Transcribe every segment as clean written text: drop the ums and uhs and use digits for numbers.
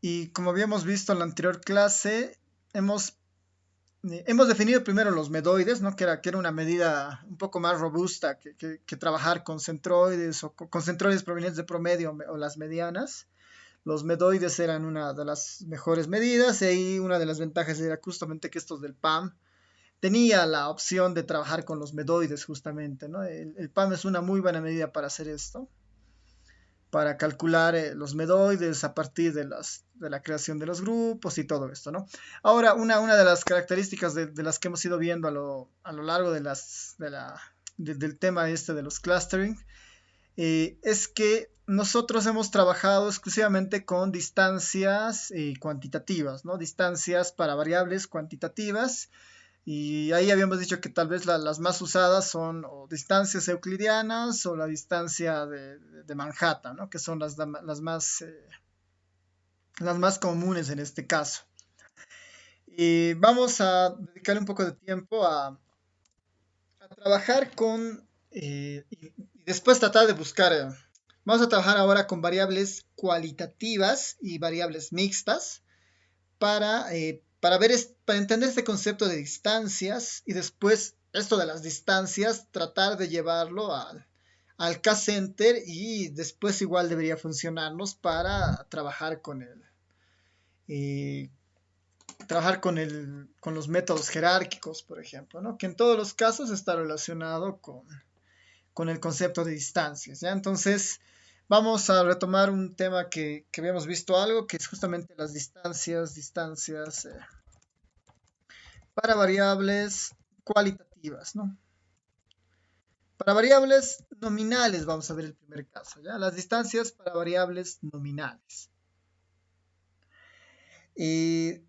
Y como habíamos visto en la anterior clase, hemos, hemos definido primero los medoides, ¿no? Que era una medida un poco más robusta que trabajar con centroides o con centroides provenientes de promedio o las medianas. Los medoides eran una de las mejores medidas y ahí una de las ventajas era justamente que estos del PAM tenía la opción de trabajar con los medoides justamente, ¿no? El PAM es una muy buena medida para hacer esto, para calcular los medoides a partir de la creación de los grupos y todo esto, ¿no? Ahora, una de las características de las que hemos ido viendo a lo largo del tema este de los clustering es que nosotros hemos trabajado exclusivamente con distancias cuantitativas, ¿no? Distancias para variables cuantitativas. Y ahí habíamos dicho que tal vez las más usadas son o distancias euclidianas o la distancia de Manhattan, ¿no? Que son las más comunes en este caso. Y vamos a dedicar un poco de tiempo a trabajar con, y después tratar de buscar, vamos a trabajar ahora con variables cualitativas y variables mixtas para ver, para entender este concepto de distancias y después esto de las distancias, tratar de llevarlo al K-Center y después igual debería funcionarnos para eh, con los métodos jerárquicos, por ejemplo, ¿no? Que en todos los casos está relacionado con el concepto de distancias, ¿ya? Entonces, vamos a retomar un tema que habíamos visto algo, que es justamente las distancias para variables cualitativas, ¿no? Para variables nominales vamos a ver el primer caso, ¿ya? Las distancias para variables nominales. Y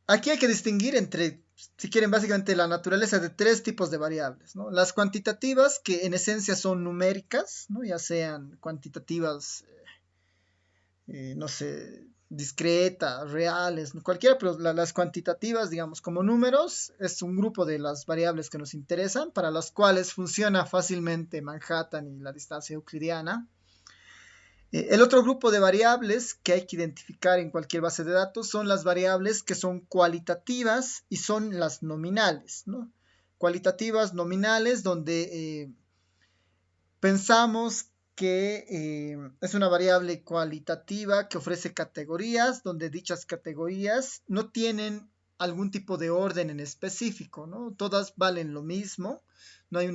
aquí hay que distinguir entre, si quieren, básicamente la naturaleza de tres tipos de variables, ¿no? Las cuantitativas, que en esencia son numéricas, ¿no? Ya sean cuantitativas no sé, discretas, reales, cualquiera, pero las cuantitativas, digamos, como números, es un grupo de las variables que nos interesan, para las cuales funciona fácilmente Manhattan y la distancia euclidiana. El otro grupo de variables que hay que identificar en cualquier base de datos son las variables que son cualitativas y son las nominales, ¿no? Cualitativas, nominales, donde pensamos que es una variable cualitativa que ofrece categorías, donde dichas categorías no tienen algún tipo de orden en específico, ¿no? Todas valen lo mismo, no hay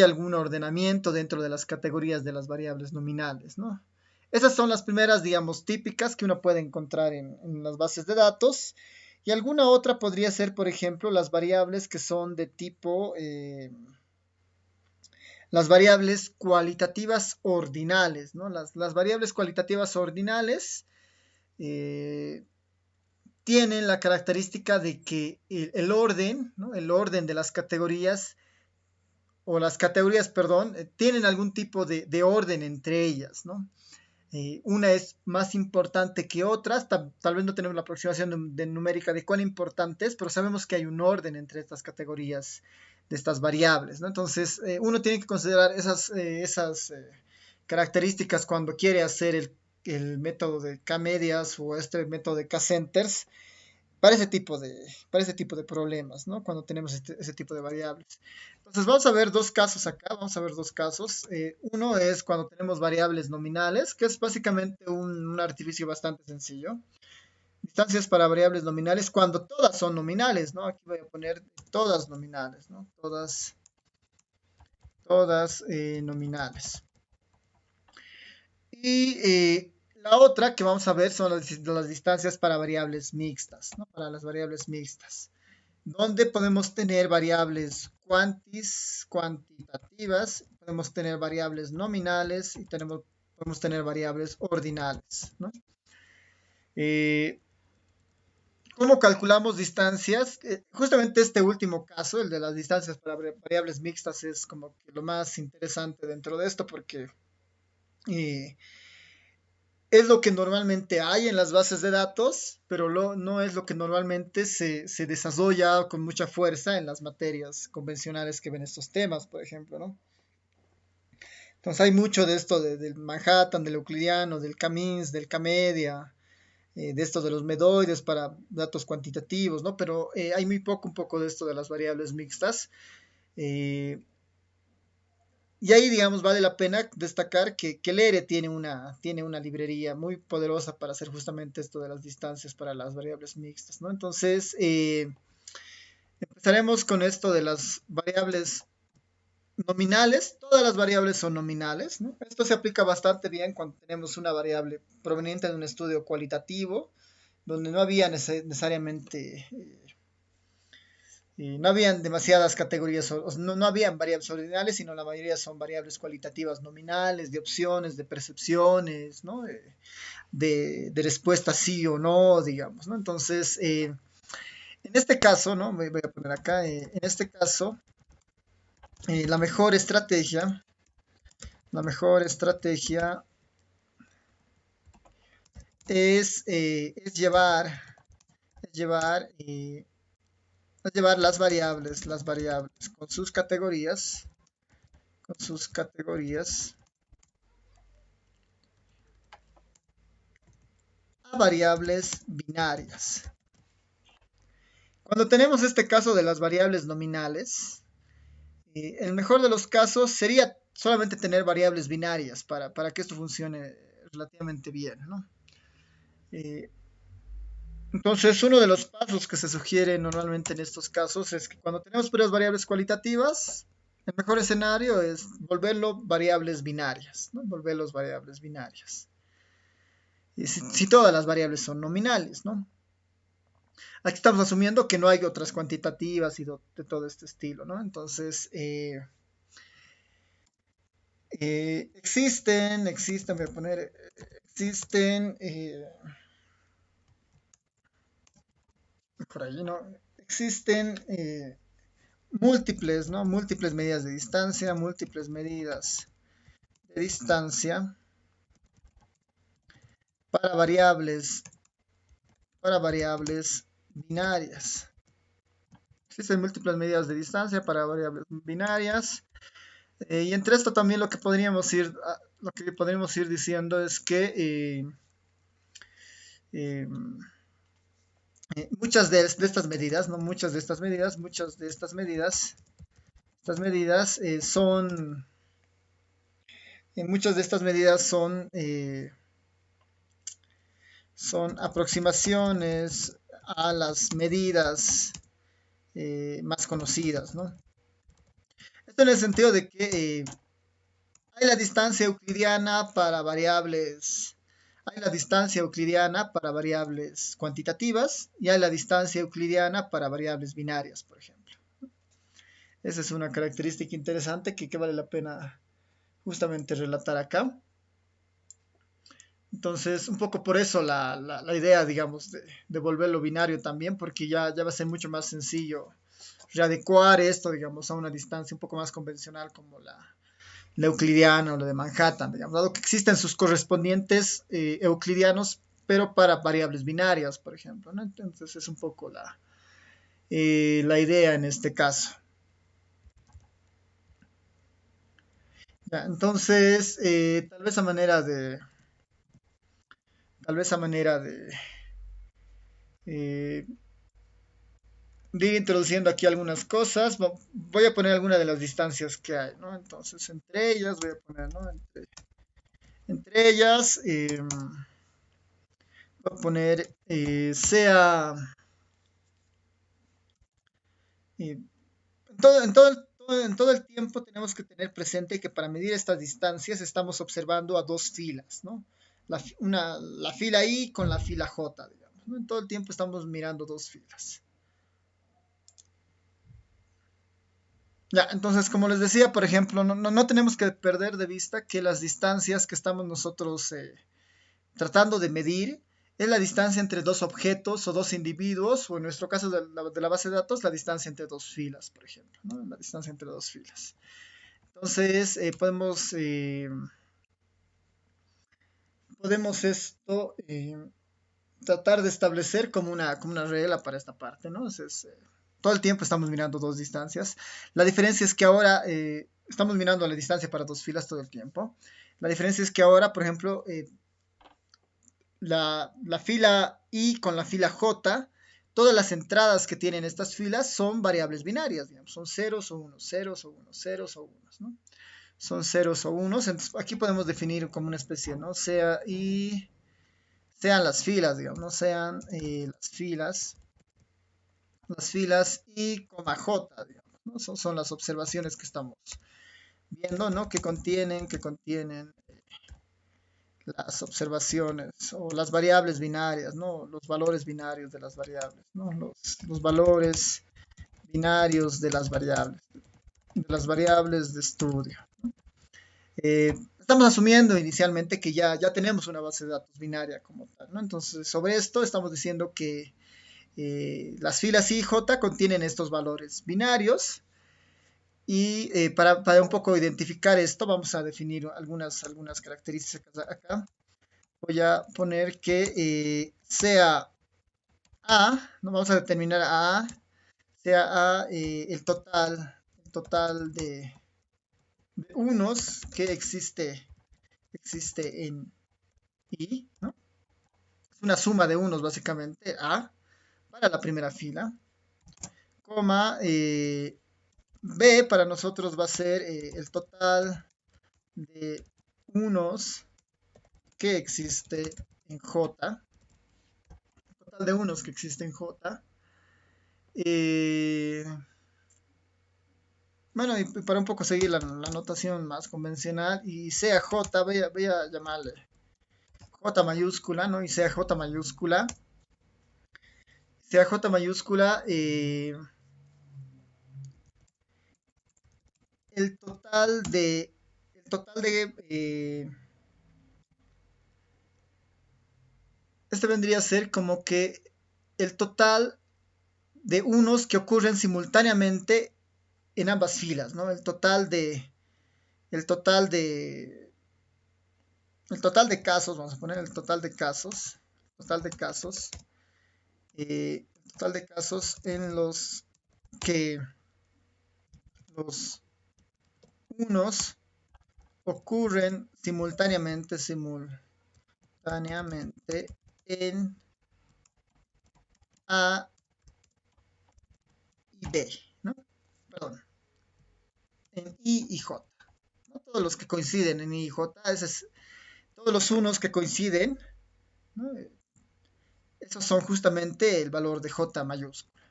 algún ordenamiento dentro de las categorías de las variables nominales, ¿no? Esas son las primeras, digamos, típicas que uno puede encontrar en las bases de datos. Y alguna otra podría ser, por ejemplo, las variables que son de tipo las variables cualitativas ordinales, ¿no? Las variables cualitativas ordinales eh, tienen la característica de que el orden, ¿no? El orden de las categorías, o las categorías, perdón, tienen algún tipo de orden entre ellas, ¿no? Una es más importante que otras, tal vez no tenemos la aproximación de numérica de cuán importante es, pero sabemos que hay un orden entre estas categorías de estas variables, ¿no? Entonces, uno tiene que considerar esas características cuando quiere hacer el método de K-medias o este método de K-centers para ese tipo de problemas, ¿no? Cuando tenemos ese tipo de variables. Entonces vamos a ver dos casos acá, vamos a ver dos casos. Uno es cuando tenemos variables nominales, que es básicamente un artificio bastante sencillo. Distancias para variables nominales cuando todas son nominales, ¿no? Aquí voy a poner todas nominales, ¿no? Todas nominales. Y la otra que vamos a ver son las distancias para variables mixtas, ¿no? Para las variables mixtas, donde podemos tener variables cuantitativas, podemos tener variables nominales y podemos tener variables ordinales, ¿no? Eh, ¿Cómo calculamos distancias? Justamente este último caso, el de las distancias para variables mixtas, es como que lo más interesante dentro de esto porque eh, es lo que normalmente hay en las bases de datos, pero no es lo que normalmente se desarrolla con mucha fuerza en las materias convencionales que ven estos temas, por ejemplo, ¿no? Entonces hay mucho de esto del Manhattan, del euclidiano, del K-means, del K-media, de esto de los medoides para datos cuantitativos, ¿no? Pero hay muy poco, un poco de esto de las variables mixtas. Eh, y ahí, digamos, vale la pena destacar que Lere tiene una librería muy poderosa para hacer justamente esto de las distancias para las variables mixtas, ¿no? Entonces, empezaremos con esto de las variables nominales. Todas las variables son nominales, ¿no? Esto se aplica bastante bien cuando tenemos una variable proveniente de un estudio cualitativo, donde no había necesariamente y no habían demasiadas categorías, no habían variables ordinales, sino la mayoría son variables cualitativas nominales, de opciones, de percepciones, ¿no? De respuesta sí o no, digamos, ¿no? Entonces, en este caso, ¿no? Voy a poner acá, en este caso, la mejor estrategia es llevar, eh, llevar las variables con sus categorías a variables binarias. Cuando tenemos este caso de las variables nominales, el mejor de los casos sería solamente tener variables binarias para que esto funcione relativamente bien, ¿no? Eh, entonces, uno de los pasos que se sugiere normalmente en estos casos es que cuando tenemos puras variables cualitativas, el mejor escenario es volverlo variables binarias, ¿no? Volverlos variables binarias. Y si todas las variables son nominales, ¿no? Aquí estamos asumiendo que no hay otras cuantitativas y de todo este estilo, ¿no? Entonces, voy a poner, existen, por ahí, ¿no? Existen múltiples, ¿no? Múltiples medidas de distancia, múltiples medidas de distancia para variables binarias. Existen múltiples medidas de distancia para variables binarias. Y entre esto también lo que podríamos ir diciendo es que eh, muchas de estas medidas, no muchas de estas medidas, son, muchas de estas medidas son aproximaciones a las medidas más conocidas, ¿no? Esto en el sentido de que hay la distancia euclidiana para variables, hay la distancia euclidiana para variables cuantitativas y hay la distancia euclidiana para variables binarias, por ejemplo. Esa es una característica interesante que vale la pena justamente relatar acá. Entonces, un poco por eso la idea, digamos, de volverlo binario también, porque ya va a ser mucho más sencillo readecuar esto, digamos, a una distancia un poco más convencional como la euclidiana o la de Manhattan, digamos, dado que existen sus correspondientes euclidianos, pero para variables binarias, por ejemplo, ¿no? Entonces es un poco la idea en este caso. Ya, entonces, tal vez a manera eh, de ir introduciendo aquí algunas cosas, voy a poner algunas de las distancias que hay, ¿no? Entonces, entre ellas, voy a poner, ¿no? Entre ellas, voy a poner, eh, en todo el tiempo tenemos que tener presente que para medir estas distancias estamos observando a dos filas, ¿no? La fila I con la fila J, digamos, ¿no? En todo el tiempo estamos mirando dos filas. Ya, entonces, como les decía, por ejemplo, no tenemos que perder de vista que las distancias que estamos nosotros tratando de medir es la distancia entre dos objetos o dos individuos, o en nuestro caso de la base de datos, la distancia entre dos filas, por ejemplo, ¿no? La distancia entre dos filas. Entonces, podemos esto tratar de establecer como una regla para esta parte, ¿no? Entonces, todo el tiempo estamos mirando dos distancias. La diferencia es que ahora estamos mirando la distancia para dos filas todo el tiempo. La diferencia es que ahora, por ejemplo, la fila I con la fila J, todas las entradas que tienen estas filas son variables binarias, digamos, son ceros o unos, ceros o unos, ceros o unos, ¿no? Son ceros o unos, entonces aquí podemos definir como una especie, ¿no? Sean las filas, digamos, no sean las filas I, J, digamos, ¿no? Son las observaciones que estamos viendo, ¿no? Que contienen las observaciones o las variables binarias, ¿no? Los valores binarios de las variables, ¿no? Los valores binarios de las variables de estudio. Estamos asumiendo inicialmente que ya tenemos una base de datos binaria como tal, ¿no? Entonces, sobre esto estamos diciendo que las filas I y J contienen estos valores binarios y para un poco identificar esto vamos a definir algunas características acá. Voy a poner que sea A, no vamos a determinar a sea A el total de unos que existe en I, ¿no? Es una suma de unos básicamente, A, para la primera fila, coma, B para nosotros va a ser el total de unos que existe en J, total de unos que existe en J. Bueno, y para un poco seguir la notación más convencional, y sea J, voy a llamarle J mayúscula, ¿no? Y sea J mayúscula, el este vendría a ser como que el total de unos que ocurren simultáneamente en ambas filas, ¿no? El total de, el total de casos, vamos a poner el total de casos en los que los unos ocurren simultáneamente en A y B, ¿no? Perdón, en I y J, ¿no? Todos los que coinciden en I y J, todos los unos que coinciden, ¿no? Esos son justamente el valor de J mayúscula.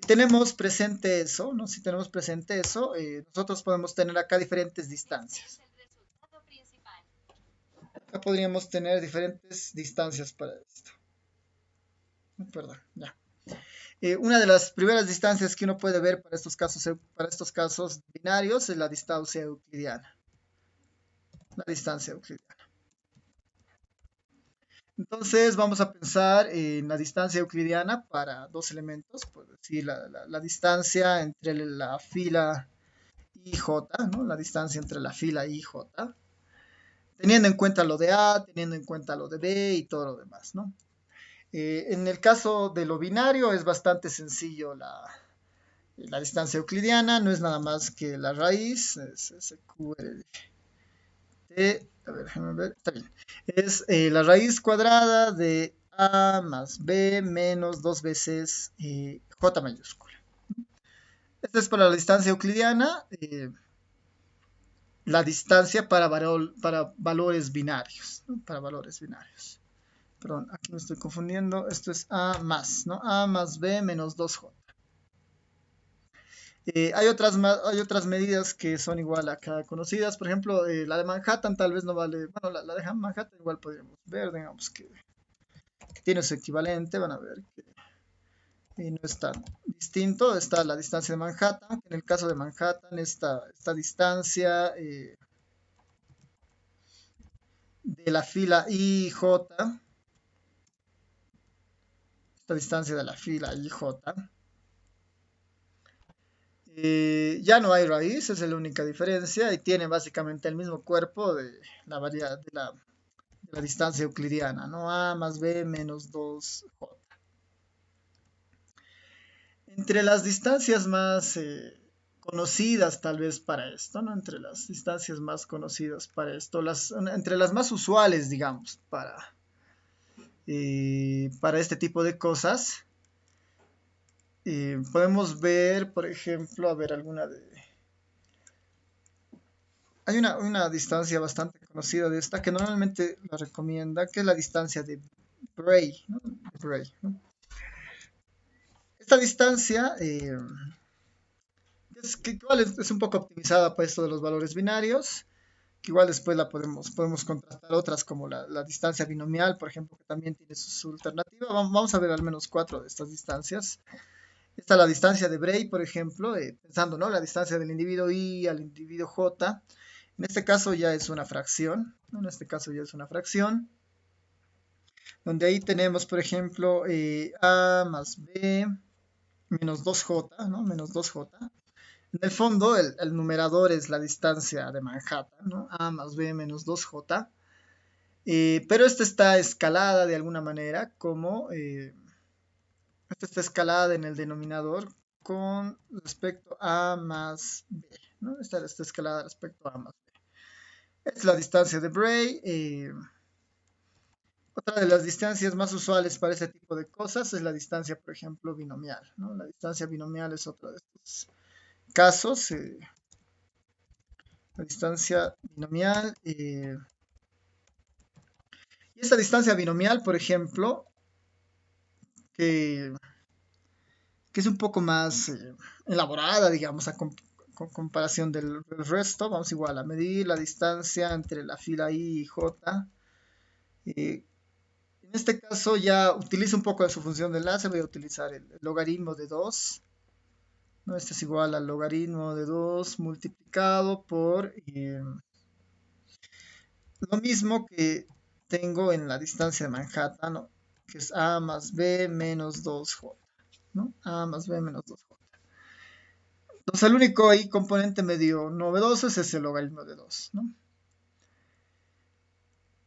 Si tenemos presente eso, ¿no? Si tenemos presente eso, nosotros podemos tener acá diferentes distancias. Acá podríamos tener diferentes distancias para esto. Perdón, ya. Una de las primeras distancias que uno puede ver para estos casos binarios es la distancia euclidiana. La distancia euclidiana. Entonces vamos a pensar en la distancia euclidiana para dos elementos, por decir la distancia entre la fila I y J, ¿no? La distancia entre la fila I y J, teniendo en cuenta lo de A, teniendo en cuenta lo de B y todo lo demás, ¿no? En el caso de lo binario es bastante sencillo la distancia euclidiana, no es nada más que la raíz, es SQRT, a ver, déjame ver, está bien. Es la raíz cuadrada de A más B menos dos veces J mayúscula. Esta es para la distancia euclidiana, la distancia para valores binarios, ¿no? Para valores binarios. Perdón, aquí me estoy confundiendo. Esto es A más, ¿no? A más B menos 2J. Hay otras medidas que son igual acá conocidas. Por ejemplo, la de Manhattan tal vez no vale. Bueno, la de Manhattan igual podríamos ver, digamos que tiene su equivalente. Van a ver que no es tan distinto. Está la distancia de Manhattan. En el caso de Manhattan, esta distancia de la fila IJ, esta distancia de la fila IJ, ya no hay raíz, esa es la única diferencia, y tiene básicamente el mismo cuerpo de la distancia euclidiana, ¿no? A más B menos 2J. Entre las distancias más conocidas tal vez para esto, ¿no? Entre las distancias más conocidas para esto, entre las más usuales, digamos, para este tipo de cosas. Podemos ver, por ejemplo, a ver alguna de... Hay una distancia bastante conocida de esta que normalmente la recomienda, que es la distancia de Bray, ¿no? Bray, ¿no? Esta distancia que igual es un poco optimizada para esto de los valores binarios, que igual después podemos contrastar otras como la distancia binomial, por ejemplo, que también tiene su alternativa. Vamos a ver al menos 4 de estas distancias. Esta es la distancia de Bray, por ejemplo, pensando, ¿no? La distancia del individuo I al individuo J. En este caso ya es una fracción, ¿no? En este caso ya es una fracción, donde ahí tenemos, por ejemplo, A más B menos 2J, ¿no? Menos 2J. En el fondo, el numerador es la distancia de Manhattan, ¿no? A más B menos 2J. Pero esta está escalada de alguna manera, esta está escalada en el denominador con respecto a más B, ¿no? Esta está escalada respecto a A más B. Esta es la distancia de Bray. Otra de las distancias más usuales para este tipo de cosas es la distancia, por ejemplo, binomial, ¿no? La distancia binomial es otro de estos casos. La distancia binomial. Y esta distancia binomial, por ejemplo, que, que es un poco más elaborada, digamos, con comparación del resto, vamos igual a medir la distancia entre la fila I y J. En este caso ya utilizo un poco de su función de enlace, voy a utilizar el logaritmo de 2, ¿no? Este es igual al logaritmo de 2 multiplicado por lo mismo que tengo en la distancia de Manhattan, ¿no? Que es A más B menos 2J, ¿no? A más B menos 2J. Entonces el único ahí componente medio novedoso es ese logaritmo de 2, ¿no?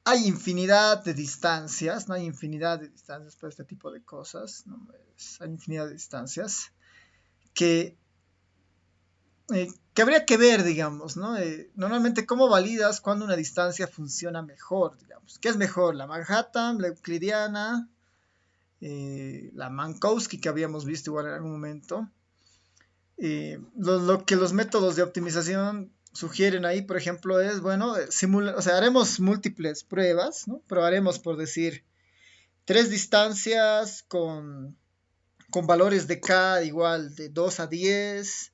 Hay infinidad de distancias, ¿no? Hay infinidad de distancias para este tipo de cosas, ¿no? Hay infinidad de distancias que, que habría que ver, digamos, ¿no? Normalmente, ¿cómo validas cuando una distancia funciona mejor, digamos? ¿Qué es mejor, la Manhattan, la euclidiana, la Minkowski que habíamos visto igual en algún momento? Lo que los métodos de optimización sugieren ahí, por ejemplo, es, bueno, o sea, haremos múltiples pruebas, ¿no? Probaremos, por decir, 3 distancias con valores de K igual de 2 a 10.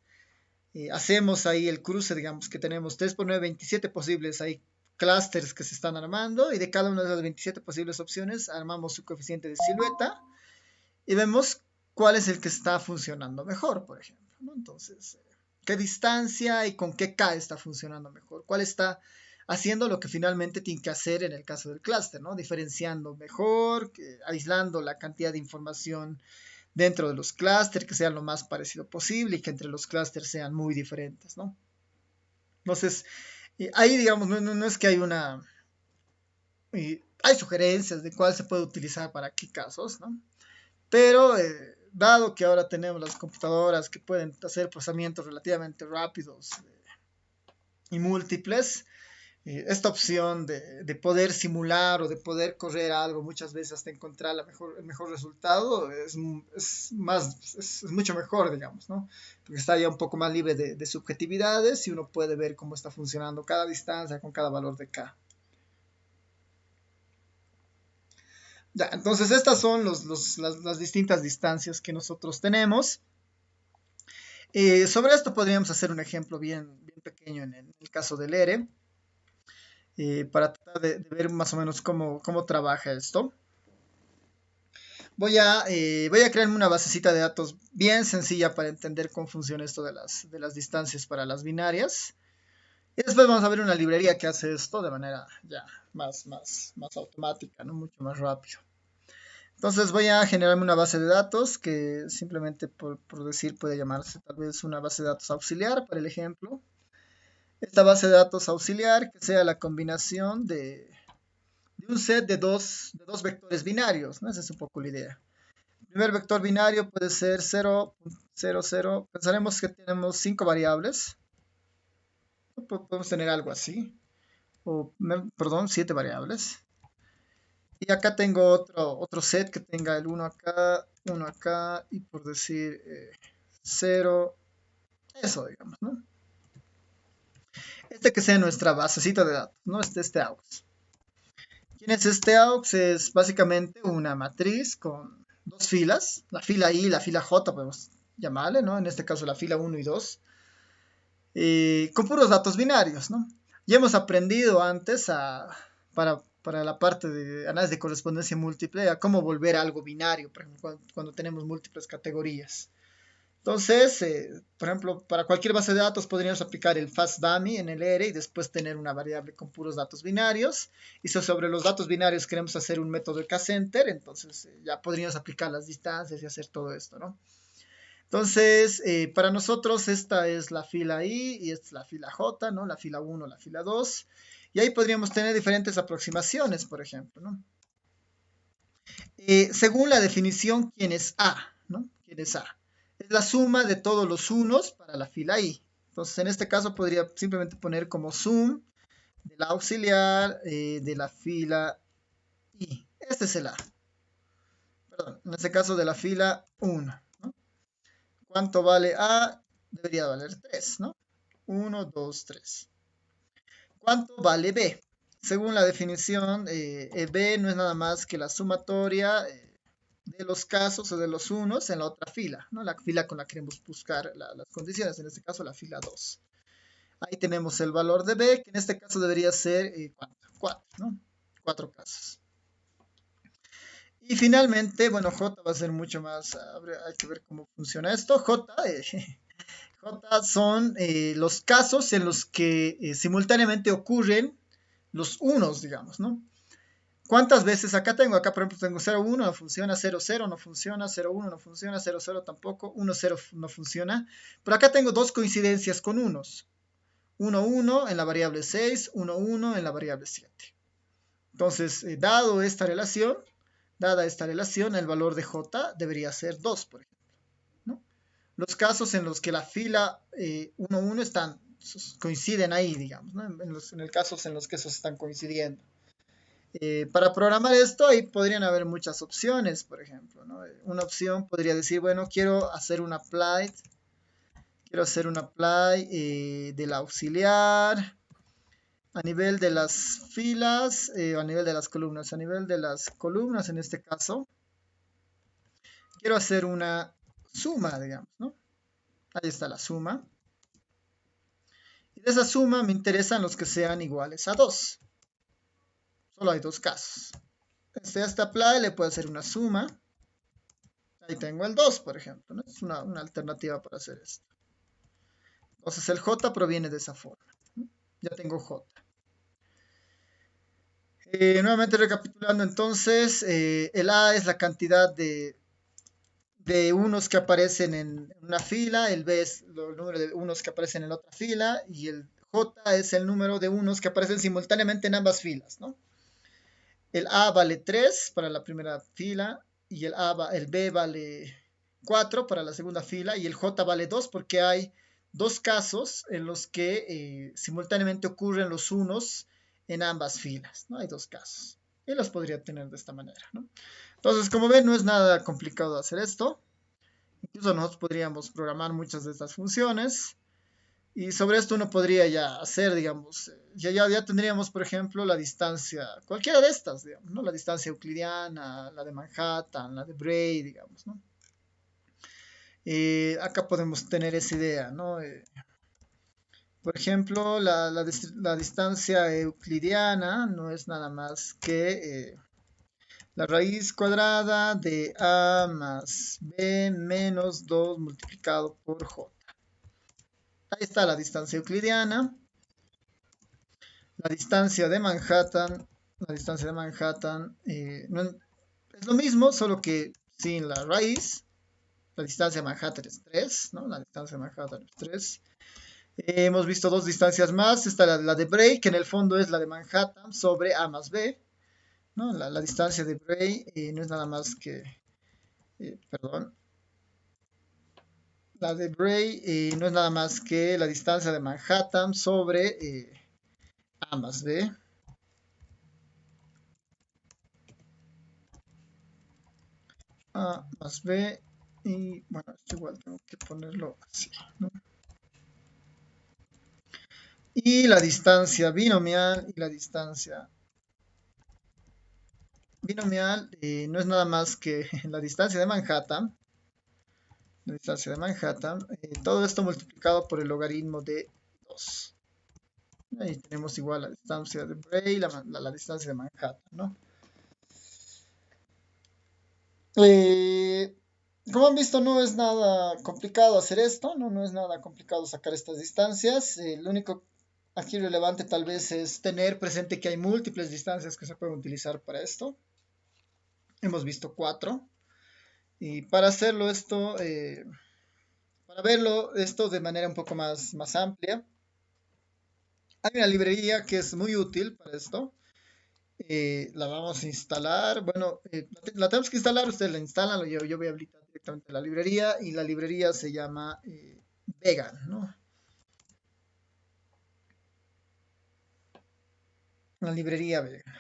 Hacemos ahí el cruce, digamos que tenemos 3 por 9, 27 posibles, hay clústeres que se están armando y de cada una de las 27 posibles opciones armamos su coeficiente de silueta y vemos cuál es el que está funcionando mejor, por ejemplo, ¿no? Entonces, qué distancia y con qué K está funcionando mejor, cuál está haciendo lo que finalmente tiene que hacer en el caso del clúster, ¿no? Diferenciando mejor, aislando la cantidad de información dentro de los clústeres, que sean lo más parecido posible y que entre los clústeres sean muy diferentes, ¿no? Entonces, ahí digamos, no es que hay hay sugerencias de cuál se puede utilizar para qué casos, ¿no? Pero dado que ahora tenemos las computadoras que pueden hacer procesamientos relativamente rápidos y múltiples, esta opción de poder simular o de poder correr algo muchas veces hasta encontrar el mejor resultado es mucho mejor, digamos, ¿no? Porque está ya un poco más libre de subjetividades y uno puede ver cómo está funcionando cada distancia con cada valor de K. Ya, entonces estas son las distintas distancias que nosotros tenemos. Sobre esto podríamos hacer un ejemplo bien pequeño en el caso del ERE. Para tratar de ver más o menos cómo trabaja esto. Voy a crearme una basecita de datos bien sencilla para entender cómo funciona esto de las distancias para las binarias. Y después vamos a ver una librería que hace esto de manera ya más automática, ¿no? Mucho más rápido. Entonces voy a generarme una base de datos que simplemente por decir puede llamarse tal vez una base de datos auxiliar para el ejemplo. Esta base de datos auxiliar que sea la combinación de un set de dos vectores binarios, ¿no? Esa es un poco la idea. primer vector binario puede ser 0, 0, 0. Pensaremos que tenemos 5 variables. Podemos tener algo así. Perdón, 7 variables. Y acá tengo otro set que tenga el 1 acá y por decir 0, eso digamos, ¿no? Este que sea nuestra basecita de datos, ¿no? Este AUX. ¿Quién es este AUX? Es básicamente una matriz con dos filas, la fila I y la fila J podemos llamarle, ¿no? En este caso la fila 1 y 2, con puros datos binarios, ¿no? Ya hemos aprendido antes para la parte de análisis de correspondencia múltiple a cómo volver a algo binario, por ejemplo, cuando tenemos múltiples categorías. Entonces, por ejemplo, para cualquier base de datos podríamos aplicar el fastDummy en el R y después tener una variable con puros datos binarios. Y si sobre los datos binarios queremos hacer un método de kcenter, entonces ya podríamos aplicar las distancias y hacer todo esto, ¿no? Entonces, para nosotros esta es la fila I y esta es la fila J, ¿no? La fila 1, la fila 2. Y ahí podríamos tener diferentes aproximaciones, por ejemplo, ¿no? Según la definición, ¿quién es A? ¿No? ¿Quién es A? Es la suma de todos los unos para la fila I. Entonces, en este caso podría simplemente poner como sum de la auxiliar de la fila I. Este es el A. Perdón, en este caso de la fila 1. ¿No? ¿Cuánto vale A? Debería valer 3, ¿no? 1, 2, 3. ¿Cuánto vale B? Según la definición, B no es nada más que la sumatoria de los casos o de los unos en la otra fila, ¿no? La fila con la que queremos buscar las condiciones, en este caso la fila 2. Ahí tenemos el valor de B, que en este caso debería ser 4, ¿no? 4 casos. Y finalmente, bueno, J va a ser mucho más, hay que ver cómo funciona esto. J son los casos en los que simultáneamente ocurren los unos, digamos, ¿no? ¿Cuántas veces acá tengo? Acá, por ejemplo, tengo 0, 1, no funciona, 0, 0, no funciona, 0, 1, no funciona, 0, 0 tampoco, 1, 0 no funciona. Pero acá tengo dos coincidencias con unos. 1, 1 en la variable 6, 1, 1 en la variable 7. Entonces, dada esta relación, el valor de J debería ser 2, por ejemplo, ¿no? Los casos en los que la fila 1, 1 coinciden ahí, digamos, ¿no? En el casos en los que esos están coincidiendo. Para programar esto, ahí podrían haber muchas opciones, por ejemplo, ¿no? Una opción podría decir, bueno, quiero hacer un apply del auxiliar a nivel de las filas o a nivel de las columnas. A nivel de las columnas, en este caso, quiero hacer una suma, digamos, ¿no? Ahí está la suma. Y de esa suma me interesan los que sean iguales a 2. Solo hay dos casos. Este apply le puedo hacer una suma. Ahí tengo el 2, por ejemplo, ¿no? Es una alternativa para hacer esto. Entonces el J proviene de esa forma, ¿no? Ya tengo J. Nuevamente recapitulando entonces, el A es la cantidad de unos que aparecen en una fila, el B es el número de unos que aparecen en la otra fila y el J es el número de unos que aparecen simultáneamente en ambas filas, ¿no? El A vale 3 para la primera fila y el B vale 4 para la segunda fila y el J vale 2 porque hay dos casos en los que simultáneamente ocurren los unos en ambas filas, ¿no? Hay dos casos y los podría tener de esta manera, ¿no? Entonces, como ven, no es nada complicado hacer esto. Incluso nosotros podríamos programar muchas de estas funciones. Y sobre esto uno podría ya hacer, digamos, ya tendríamos, por ejemplo, la distancia, cualquiera de estas, digamos, ¿no? La distancia euclidiana, la de Manhattan, la de Bray, digamos, ¿no? Acá podemos tener esa idea, ¿no? Por ejemplo, la distancia euclidiana no es nada más que la raíz cuadrada de A más B menos 2 multiplicado por J. Ahí está la distancia euclidiana. La distancia de Manhattan es lo mismo, solo que sin la raíz. La distancia de Manhattan es 3, ¿no? La distancia de Manhattan es 3. Hemos visto dos distancias más. Esta la de Bray, que en el fondo es la de Manhattan sobre A más B, ¿no? La distancia de Bray no es nada más que perdón, la de Bray no es nada más que la distancia de Manhattan sobre A más B. A más B. Y bueno, esto igual tengo que ponerlo así, ¿no? Y la distancia binomial y la distancia binomial no es nada más que la distancia de Manhattan. La distancia de Manhattan. Todo esto multiplicado por el logaritmo de 2. Ahí tenemos igual la distancia de Bray y la distancia de Manhattan, ¿no? Eh, Como han visto, no es nada complicado hacer esto, ¿no? No es nada complicado sacar estas distancias. Lo único aquí relevante tal vez es tener presente que hay múltiples distancias que se pueden utilizar para esto. Hemos visto 4. Y para hacerlo esto, para verlo esto de manera un poco más amplia, hay una librería que es muy útil para esto. La vamos a instalar. Bueno, la tenemos que instalar, ustedes la instalan, yo voy a habilitar directamente la librería y la librería se llama Vegan, ¿no? La librería Vegan.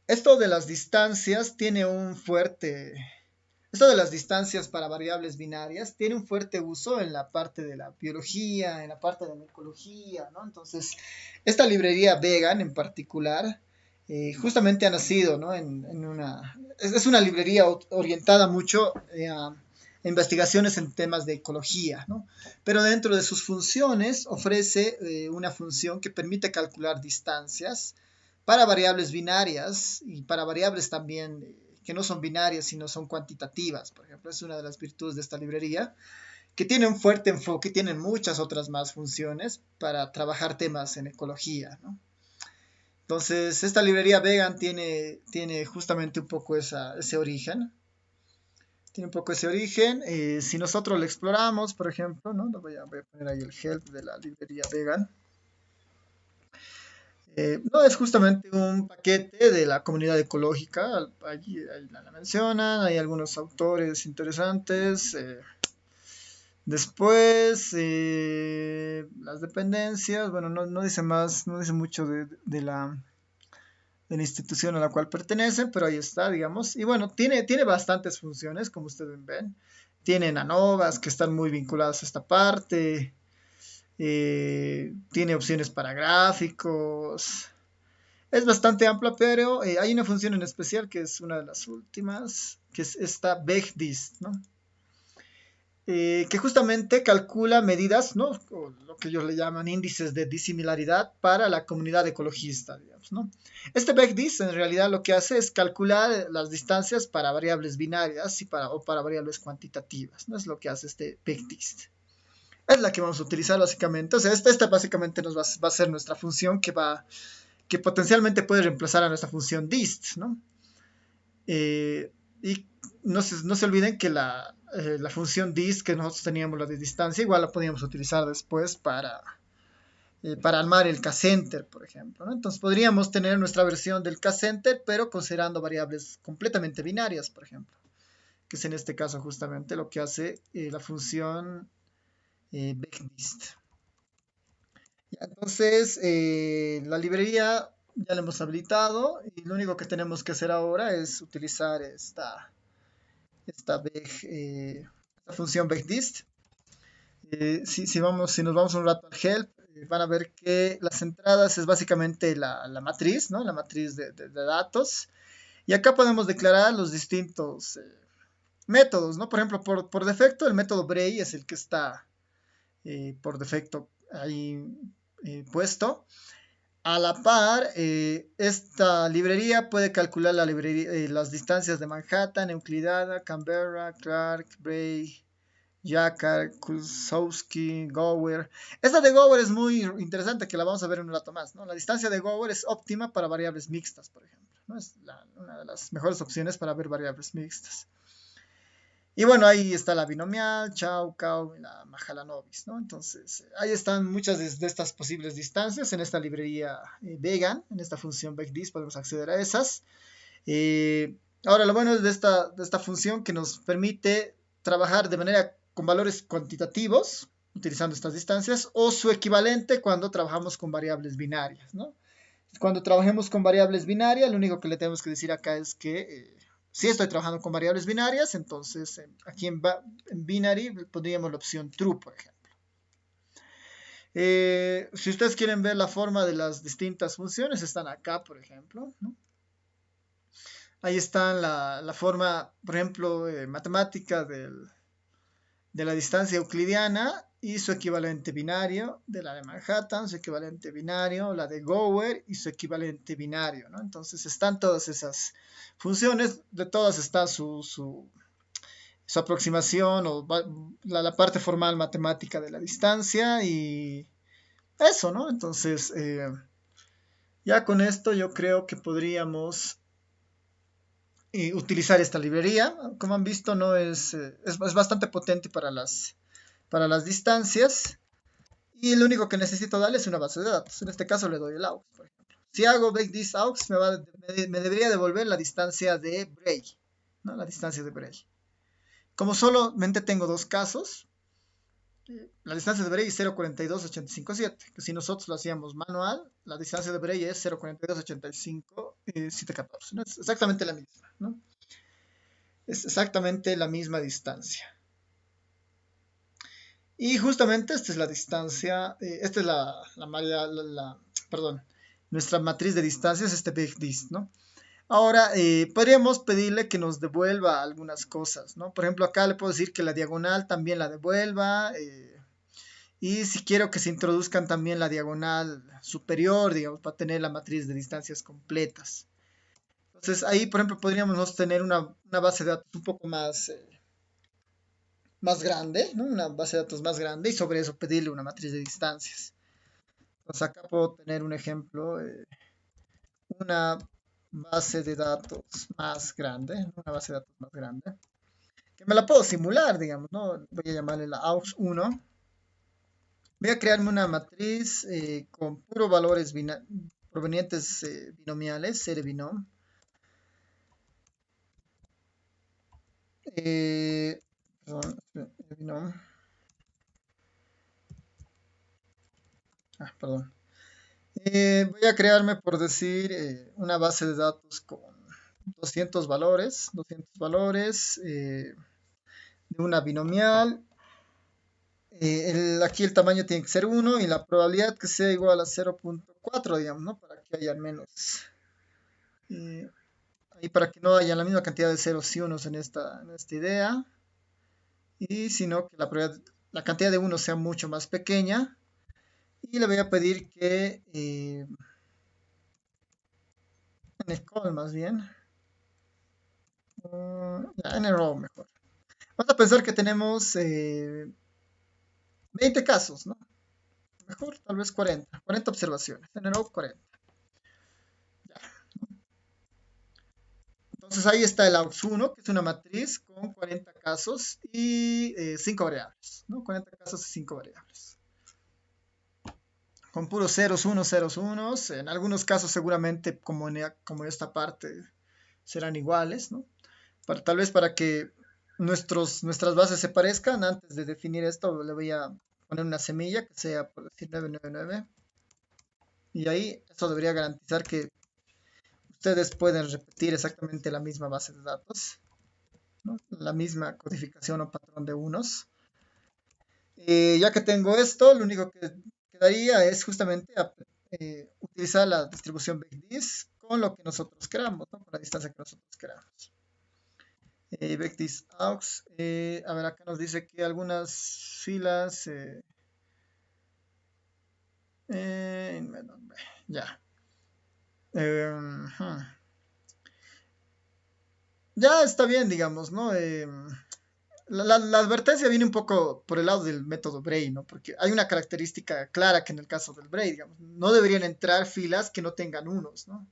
Esto de las distancias tiene un fuerte, esto de las distancias para variables binarias tiene un fuerte uso en la parte de la biología, en la parte de la ecología, ¿no? Entonces, esta librería Vegan en particular, justamente ha nacido, ¿no? Es una librería orientada mucho a investigaciones en temas de ecología, ¿no? Pero dentro de sus funciones ofrece una función que permite calcular distancias para variables binarias y para variables también que no son binarias, sino son cuantitativas. Por ejemplo, es una de las virtudes de esta librería, que tiene un fuerte enfoque, tiene muchas otras más funciones para trabajar temas en ecología, ¿no? Entonces, esta librería Vegan tiene justamente un poco ese origen. Tiene un poco ese origen. Si nosotros lo exploramos, por ejemplo, ¿no? Voy a poner ahí el help de la librería Vegan. No, es justamente un paquete de la comunidad ecológica, allí la mencionan, hay algunos autores interesantes. Después, las dependencias, bueno, no dice más, no dice mucho de la institución a la cual pertenece, pero ahí está, digamos. Y bueno, tiene bastantes funciones, como ustedes ven. Tiene ANOVAs que están muy vinculadas a esta parte. Tiene opciones para gráficos. Es bastante amplia, pero hay una función en especial que es una de las últimas, que es esta VEGDIST, ¿no? Que justamente calcula medidas, ¿no? O lo que ellos le llaman índices de disimilaridad para la comunidad ecologista, digamos, ¿no? Este VEGDIST en realidad lo que hace es calcular las distancias para variables binarias o para variables cuantitativas, ¿no? Es lo que hace este VEGDIST. Es la que vamos a utilizar básicamente. O sea, esta básicamente va a ser nuestra función que potencialmente puede reemplazar a nuestra función dist, ¿no? Y no se olviden que la función dist que nosotros teníamos, la de distancia, igual la podíamos utilizar después para armar el kcenter, por ejemplo, ¿no? Entonces podríamos tener nuestra versión del kcenter, pero considerando variables completamente binarias, por ejemplo, que es en este caso justamente lo que hace la función vecdist. Entonces, la librería ya la hemos habilitado y lo único que tenemos que hacer ahora es utilizar esta función vecdist. Si nos vamos un rato al help, van a ver que las entradas es básicamente la matriz, ¿no? La matriz de datos. Y acá podemos declarar los distintos métodos, ¿no? Por ejemplo, por defecto, el método Bray es el que está por defecto ahí puesto. A la par, esta librería puede calcular las distancias de Manhattan, Euclidada, Canberra, Clark, Bray, Jacquard, Kusowski, Gower. Esta de Gower es muy interesante, que la vamos a ver en un rato más, ¿no? La distancia de Gower es óptima para variables mixtas, por ejemplo, ¿no? Es una de las mejores opciones para ver variables mixtas. Y bueno, ahí está la binomial, Chow y la Mahalanobis, ¿no? Entonces, ahí están muchas de estas posibles distancias en esta librería Vegan, en esta función VecDist podemos acceder a esas. Ahora, lo bueno es de esta función que nos permite trabajar de manera con valores cuantitativos, utilizando estas distancias, o su equivalente cuando trabajamos con variables binarias, ¿no? Cuando trabajemos con variables binarias, lo único que le tenemos que decir acá es que si estoy trabajando con variables binarias, entonces aquí en binary pondríamos la opción true, por ejemplo. Si ustedes quieren ver la forma de las distintas funciones, están acá, por ejemplo, ¿no? Ahí está la forma, por ejemplo, matemática de la distancia euclidiana y su equivalente binario, de la de Manhattan, su equivalente binario, la de Gower y su equivalente binario, ¿no? Entonces están todas esas funciones, de todas está su aproximación o la parte formal matemática de la distancia y eso, ¿no? Entonces, ya con esto yo creo que podríamos utilizar esta librería. Como han visto, no es bastante potente para las distancias. Y lo único que necesito darle es una base de datos. En este caso le doy el aux, por ejemplo. Si hago make this aux, me debería devolver la distancia de Bray, ¿no? La distancia de Bray. Como solamente tengo dos casos, la distancia de Bray es 0.42857, que si nosotros lo hacíamos manual, la distancia de Bray es 0.4285714. ¿No? Es exactamente la misma, ¿no? Es exactamente la misma distancia. Y justamente esta es la distancia, esta es perdón, nuestra matriz de distancias, este big dist, ¿no? Ahora, podríamos pedirle que nos devuelva algunas cosas, ¿no? Por ejemplo, acá le puedo decir que la diagonal también la devuelva, y si quiero que se introduzcan también la diagonal superior, digamos, para tener la matriz de distancias completas. Entonces, ahí, por ejemplo, podríamos tener una base de datos un poco más grande, ¿no? Una base de datos más grande y sobre eso pedirle una matriz de distancias. Entonces acá puedo tener un ejemplo, una base de datos más grande, ¿no? Una base de datos más grande, que me la puedo simular, digamos, ¿no? Voy a llamarle la aux1. Voy a crearme una matriz con puros valores provenientes binomiales, serie binom. Perdón, binom. Perdón. Voy a crearme, por decir, una base de datos con 200 valores de una binomial. Aquí el tamaño tiene que ser 1 y la probabilidad que sea igual a 0.4, digamos, ¿no? Para que haya menos. Ahí para que no haya la misma cantidad de ceros y unos en esta idea. Y sino que la cantidad de unos sea mucho más pequeña. Y le voy a pedir que en el call más bien. En el row mejor. Vamos a pensar que tenemos 20 casos, ¿no? Mejor, tal vez 40 observaciones. En el row 40. Entonces ahí está el aux1, que es una matriz con 40 casos y 5 variables, ¿no? 40 casos y 5 variables. Con puros ceros, unos. En algunos casos seguramente, como en esta parte, serán iguales, ¿no? Tal vez para que nuestras bases se parezcan, antes de definir esto, le voy a poner una semilla que sea, por decir, 999. Y ahí eso debería garantizar que ustedes pueden repetir exactamente la misma base de datos, ¿no? La misma codificación o patrón de unos. Ya que tengo esto, lo único que quedaría es justamente utilizar la distribución BigDis con lo que nosotros queramos, ¿no? Con la distancia que nosotros queramos. BigDis aux, a ver, acá nos dice que algunas filas, ya. Ya está bien, digamos, ¿no? La advertencia viene un poco por el lado del método Bray, ¿no? Porque hay una característica clara que en el caso del Bray, digamos, no deberían entrar filas que no tengan unos, ¿no?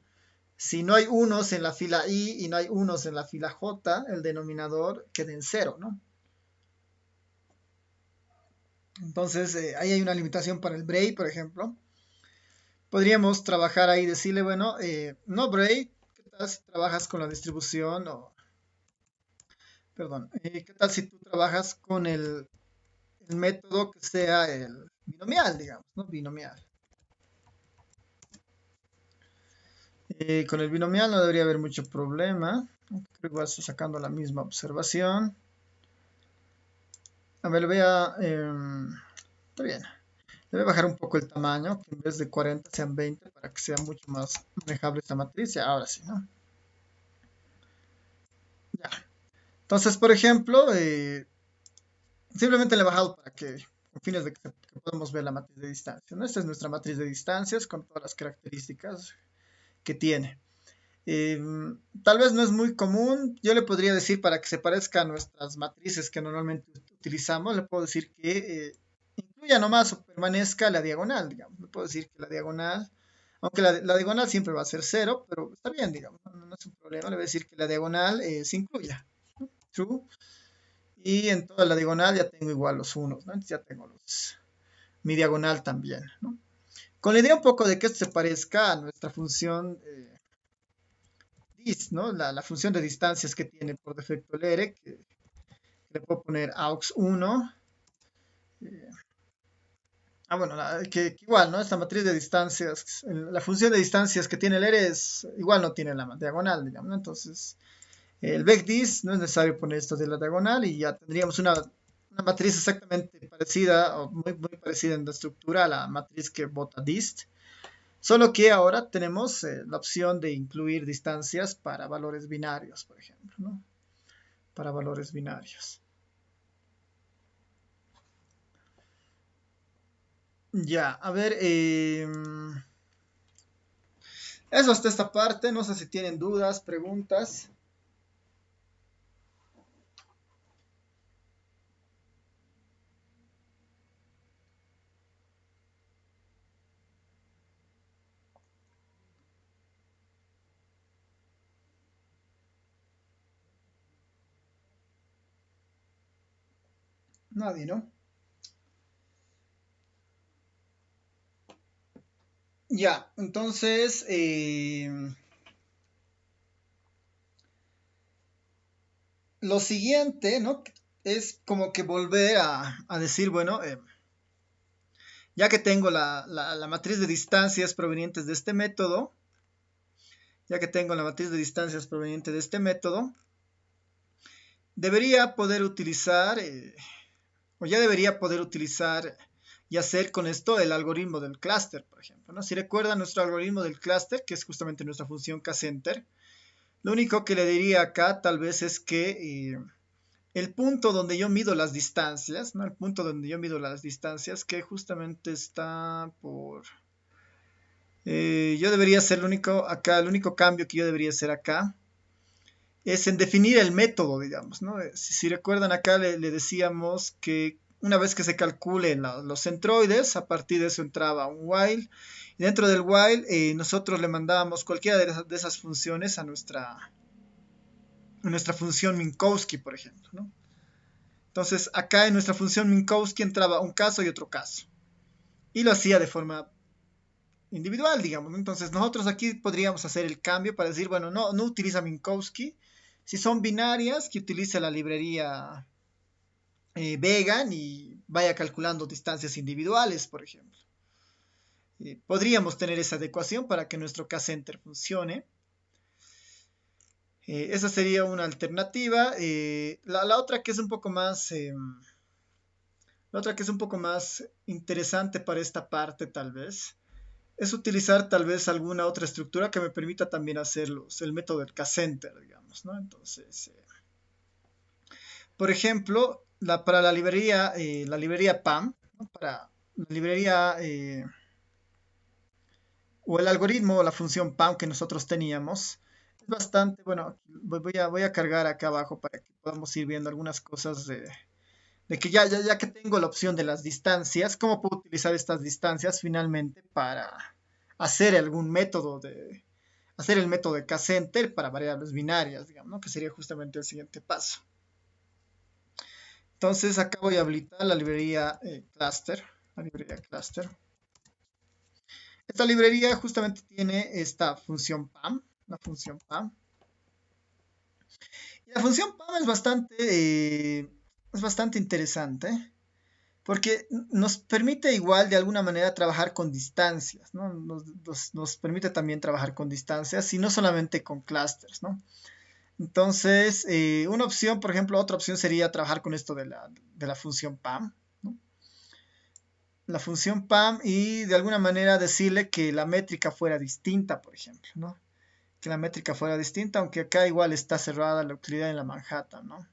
Si no hay unos en la fila I y no hay unos en la fila J, el denominador queda en cero, ¿no? Entonces, ahí hay una limitación para el Bray, por ejemplo. Podríamos trabajar ahí y decirle, bueno, no Bray, ¿qué tal si trabajas con la distribución o, perdón, qué tal si tú trabajas con el método que sea el binomial, digamos, ¿no? Binomial. Con el binomial no debería haber mucho problema. Creo que igual estoy sacando la misma observación. A ver, le voy a... está bien. Le voy a bajar un poco el tamaño, que en vez de 40 sean 20 para que sea mucho más manejable esta matriz. Y ahora sí, ¿no? Ya. Entonces, por ejemplo, simplemente le he bajado para que, con fines de que podamos ver la matriz de distancia, ¿no? Esta es nuestra matriz de distancias con todas las características que tiene. Eh, Tal vez no es muy común. Yo le podría decir para que se parezca a nuestras matrices que normalmente utilizamos, le puedo decir que incluya nomás o permanezca la diagonal, digamos. Le puedo decir que la diagonal, aunque la diagonal siempre va a ser cero, pero está bien, digamos, no es un problema. Le voy a decir que la diagonal se incluya. True. Y en toda la diagonal ya tengo igual los unos, ¿no? Entonces ya tengo mi diagonal también, ¿no? Con la idea un poco de que esto se parezca a nuestra función dis, ¿no? La función de distancias que tiene por defecto el ERE, que le puedo poner aux1. eh, bueno, que igual, ¿no? Esta matriz de distancias, la función de distancias que tiene el ERE es, igual no tiene la diagonal, digamos, ¿no? Entonces, el vecdis no es necesario poner esto de la diagonal y ya tendríamos una matriz exactamente parecida o muy parecida en la estructura a la matriz que bota dist. Solo que ahora tenemos la opción de incluir distancias para valores binarios, por ejemplo, ¿no? Para valores binarios. Ya, a ver, eso hasta esta parte. No sé si tienen dudas, preguntas. Nadie, ¿no? Ya, entonces, lo siguiente, ¿no? Es como que volver a decir, bueno, ya que tengo la matriz de distancias provenientes de este método, ya que tengo la matriz de distancias proveniente de este método, debería poder utilizar, o ya debería poder utilizar y hacer con esto el algoritmo del clúster, por ejemplo, ¿no? Si recuerdan nuestro algoritmo del clúster, que es justamente nuestra función kcenter, lo único que le diría acá tal vez es que el punto donde yo mido las distancias, ¿no? El punto donde yo mido las distancias, que justamente está por... yo debería ser el único, acá, el único cambio que yo debería hacer acá es en definir el método, digamos, ¿no? Si recuerdan acá le decíamos que una vez que se calculen los centroides, a partir de eso entraba un while, y dentro del while nosotros le mandábamos cualquiera de esas funciones a nuestra función Minkowski, por ejemplo, ¿no? Entonces, acá en nuestra función Minkowski entraba un caso y otro caso. Y lo hacía de forma individual, digamos, ¿no? Entonces, nosotros aquí podríamos hacer el cambio para decir, bueno, no utiliza Minkowski. Si son binarias, que utilice la librería Vegan y vaya calculando distancias individuales, por ejemplo. Podríamos tener esa adecuación para que nuestro kcenter funcione. Esa sería una alternativa. La otra que es un poco más... la otra que es un poco más interesante para esta parte, tal vez, es utilizar tal vez alguna otra estructura que me permita también hacerlos, el método del kcenter, digamos, ¿no? Entonces, por ejemplo, para la librería PAM, ¿no? Para la librería o el algoritmo o la función PAM que nosotros teníamos, es bastante, bueno, voy a cargar acá abajo para que podamos ir viendo algunas cosas de que ya que tengo la opción de las distancias, ¿cómo puedo utilizar estas distancias finalmente para hacer algún método hacer el método de kcenter para variables binarias, digamos, ¿no? Que sería justamente el siguiente paso. Entonces acá voy a habilitar la librería cluster, la librería cluster. Esta librería justamente tiene esta función PAM, la función PAM. Y la función PAM es bastante interesante porque nos permite igual de alguna manera trabajar con distancias, ¿no? Nos permite también trabajar con distancias y no solamente con clusters, ¿no? Entonces, una opción, por ejemplo, otra opción sería trabajar con esto de la función PAM, ¿no? La función PAM y de alguna manera decirle que la métrica fuera distinta, por ejemplo, ¿no? Que la métrica fuera distinta, aunque acá igual está cerrada la utilidad en la Manhattan, ¿no?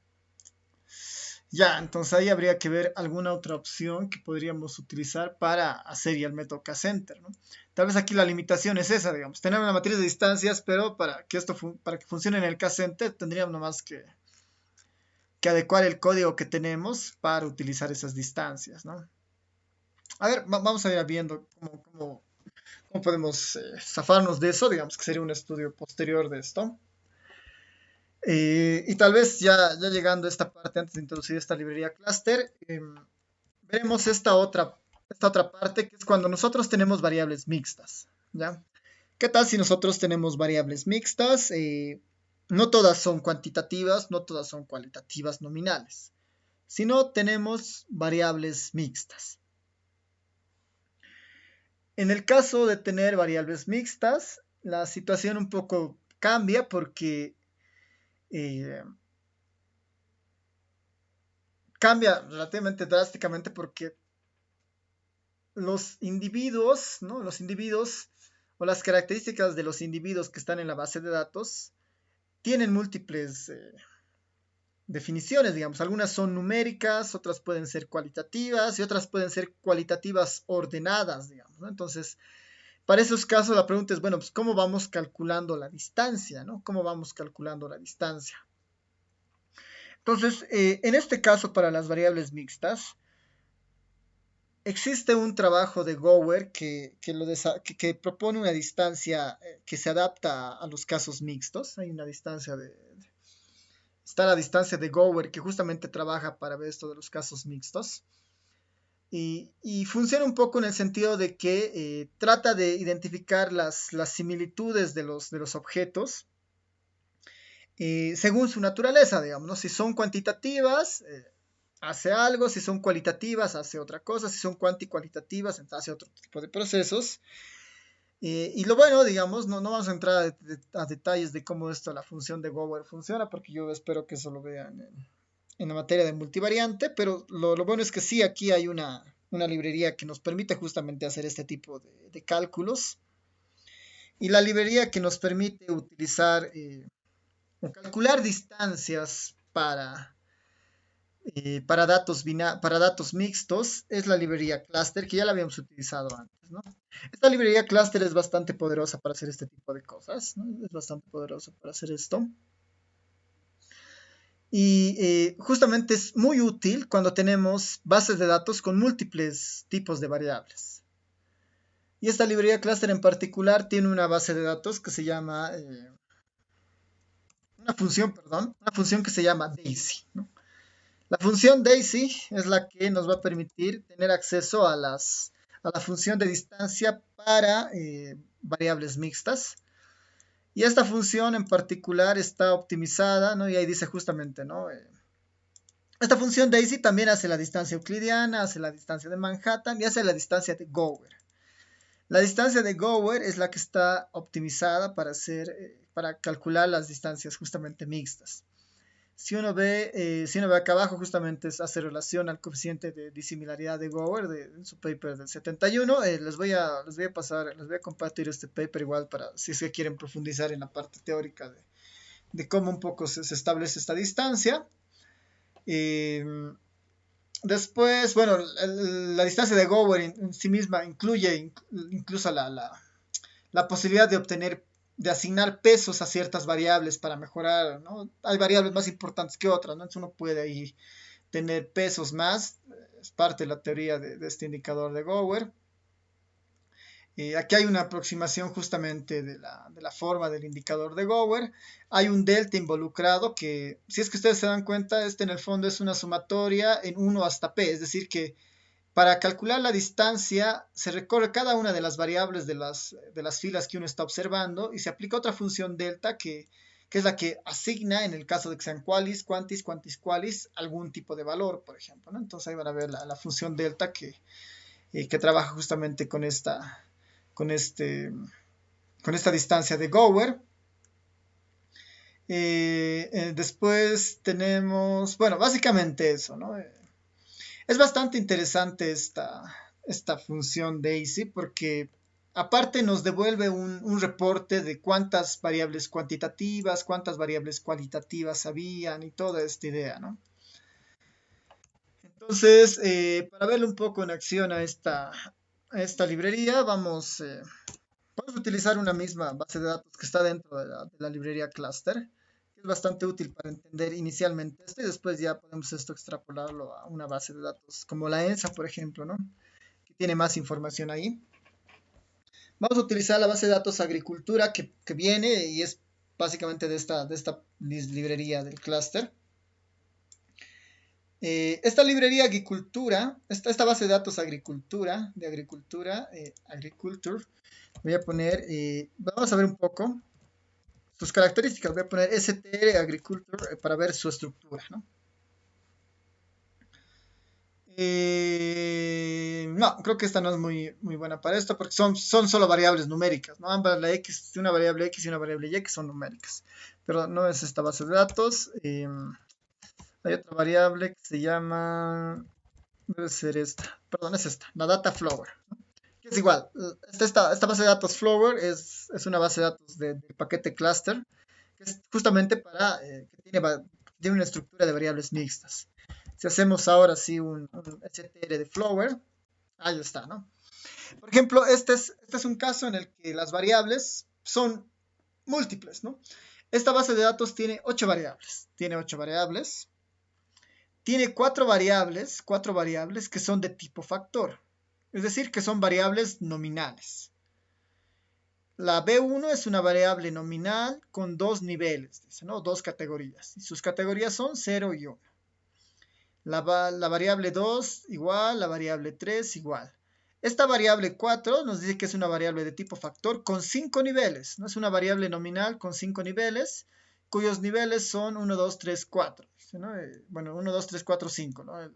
Ya, entonces ahí habría que ver alguna otra opción que podríamos utilizar para hacer ya el método K-Center, ¿no? Tal vez aquí la limitación es esa, digamos, tener una matriz de distancias, pero para que para que funcione en el K-Center tendríamos nomás que adecuar el código que tenemos para utilizar esas distancias, ¿no? A ver, vamos a ir viendo cómo podemos zafarnos de eso, digamos que sería un estudio posterior de esto. Y tal vez ya llegando a esta parte, antes de introducir esta librería cluster, veremos esta otra parte, que es cuando nosotros tenemos variables mixtas, ¿ya? ¿Qué tal si nosotros tenemos variables mixtas? No todas son cuantitativas, no todas son cualitativas nominales, sino tenemos variables mixtas. En el caso de tener variables mixtas, la situación un poco cambia porque eh, cambia relativamente drásticamente porque los individuos, ¿no? Los individuos o las características de los individuos que están en la base de datos tienen múltiples definiciones, digamos. Algunas son numéricas, otras pueden ser cualitativas y otras pueden ser cualitativas ordenadas, digamos, ¿no? Entonces, para esos casos la pregunta es, bueno, pues ¿cómo vamos calculando la distancia, ¿no? ¿Cómo vamos calculando la distancia? Entonces, en este caso, para las variables mixtas, existe un trabajo de Gower que propone una distancia que se adapta a los casos mixtos. Hay una distancia está la distancia de Gower que justamente trabaja para ver esto de los casos mixtos. Y funciona un poco en el sentido de que trata de identificar las similitudes de los objetos según su naturaleza, digamos, ¿no? Si son cuantitativas, hace algo, si son cualitativas, hace otra cosa, si son cuantitativas, hace otro tipo de procesos. Y lo bueno, digamos, no vamos a entrar a detalles de cómo esto, la función de Gower funciona, porque yo espero que eso lo vean en la materia de multivariante, pero lo bueno es que sí, aquí hay una librería que nos permite justamente hacer este tipo de cálculos. Y la librería que nos permite utilizar o calcular distancias para datos mixtos es la librería cluster que ya la habíamos utilizado antes, ¿no? Esta librería cluster es bastante poderosa para hacer este tipo de cosas, ¿no? Es bastante poderosa para hacer esto. Y justamente es muy útil cuando tenemos bases de datos con múltiples tipos de variables. Y esta librería cluster en particular tiene una base de datos que se llama, una función que se llama Daisy, ¿no? La función Daisy es la que nos va a permitir tener acceso a la función de distancia para variables mixtas. Y esta función en particular está optimizada, ¿no? Y ahí dice justamente, ¿no? Esta función Daisy también hace la distancia euclidiana, hace la distancia de Manhattan y hace la distancia de Gower. La distancia de Gower es la que está optimizada para calcular las distancias justamente mixtas. Si uno ve acá abajo, justamente hace relación al coeficiente de disimilaridad de Gower en su paper del 71. Les voy a compartir este paper igual para si es que quieren profundizar en la parte teórica de cómo un poco se establece esta distancia. Eh, Después, bueno, la distancia de Gower en sí misma incluye incluso la posibilidad de asignar pesos a ciertas variables para mejorar, ¿no? Hay variables más importantes que otras, ¿no? Entonces uno puede ahí tener pesos más, es parte de la teoría de este indicador de Gower. Aquí hay una aproximación justamente de la forma del indicador de Gower. Hay un delta involucrado que, si es que ustedes se dan cuenta, este en el fondo es una sumatoria en 1 hasta p, es decir que Para calcular la distancia, se recorre cada una de las variables de las filas que uno está observando y se aplica otra función delta que es la que asigna, en el caso de que sean qualis, quantis, quantis, qualis, algún tipo de valor, por ejemplo, ¿no? Entonces ahí van a ver la función delta que trabaja justamente con, este, con esta distancia de Gower. Después tenemos, bueno, básicamente eso, ¿no? Es bastante interesante esta función DAISY porque aparte nos devuelve un reporte de cuántas variables cuantitativas, cuántas variables cualitativas habían y toda esta idea, ¿no? Entonces, para verle un poco en acción a esta librería, vamos a utilizar una misma base de datos que está dentro de la librería cluster, que es bastante útil para entender inicialmente esto y después ya podemos esto extrapolarlo a una base de datos como la ENSA, por ejemplo, ¿no? Que tiene más información ahí. Vamos a utilizar la base de datos agricultura que viene y es básicamente de esta librería del cluster. Esta librería agricultura, esta base de datos agricultura, agriculture, voy a poner, vamos a ver un poco sus características. Voy a poner str agriculture para ver su estructura, ¿no? No, creo que esta no es muy buena para esto porque son solo variables numéricas, ¿no? Ambas, la x, una variable x y una variable y que son numéricas, pero no es esta base de datos. Hay otra variable que se llama, debe ser esta, perdón, es esta, la data flower, ¿no? Que es igual, esta base de datos flower es una base de datos del paquete cluster, que es justamente para, que tiene una estructura de variables mixtas. Si hacemos ahora sí un str de flower, ahí está, ¿no? Por ejemplo, este es un caso en el que las variables son múltiples, ¿no? Esta base de datos tiene 8 variables. Tiene 8 variables. Tiene cuatro variables que son de tipo factor. Es decir, que son variables nominales. La B1 es una variable nominal con dos niveles, dice, ¿no? Dos categorías. Y sus categorías son 0 y 1. La variable 2 igual, la variable 3 igual. Esta variable 4 nos dice que es una variable de tipo factor con 5 niveles. ¿No? Es una variable nominal con 5 niveles, cuyos niveles son 1, 2, 3, 4. ¿No? Bueno, 1, 2, 3, 4, 5. ¿No?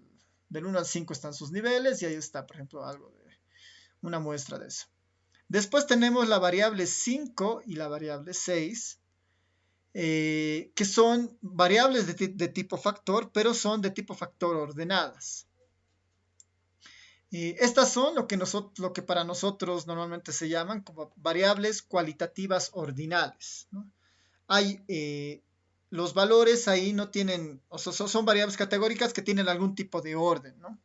Del 1 al 5 están sus niveles y ahí está, por ejemplo, una muestra de eso. Después tenemos la variable 5 y la variable 6, que son variables de tipo factor, pero son de tipo factor ordenadas. Estas son lo que para nosotros normalmente se llaman como variables cualitativas ordinales, ¿no? Hay, los valores ahí no tienen, o sea, son variables categóricas que tienen algún tipo de orden, ¿no?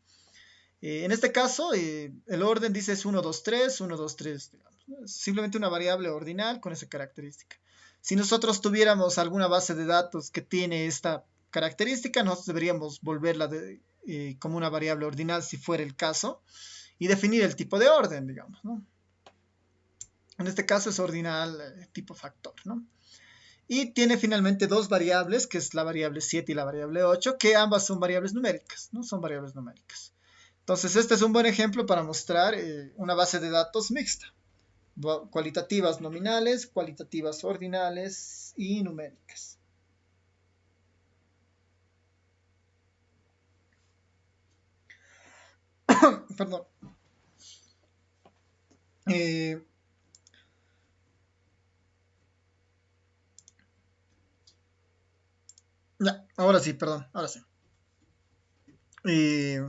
En este caso, el orden dice es 1, 2, 3, 1, 2, 3, digamos, ¿no? Es simplemente una variable ordinal con esa característica. Si nosotros tuviéramos alguna base de datos que tiene esta característica, nosotros deberíamos volverla como una variable ordinal si fuera el caso y definir el tipo de orden, digamos, ¿no? En este caso es ordinal tipo factor, ¿no? Y tiene finalmente dos variables, que es la variable 7 y la variable 8, que ambas son variables numéricas, ¿no? Son variables numéricas. Entonces, este es un buen ejemplo para mostrar una base de datos mixta. Cualitativas nominales, cualitativas ordinales y numéricas. Perdón. Eh, ya, ahora sí, perdón, ahora sí. Eh,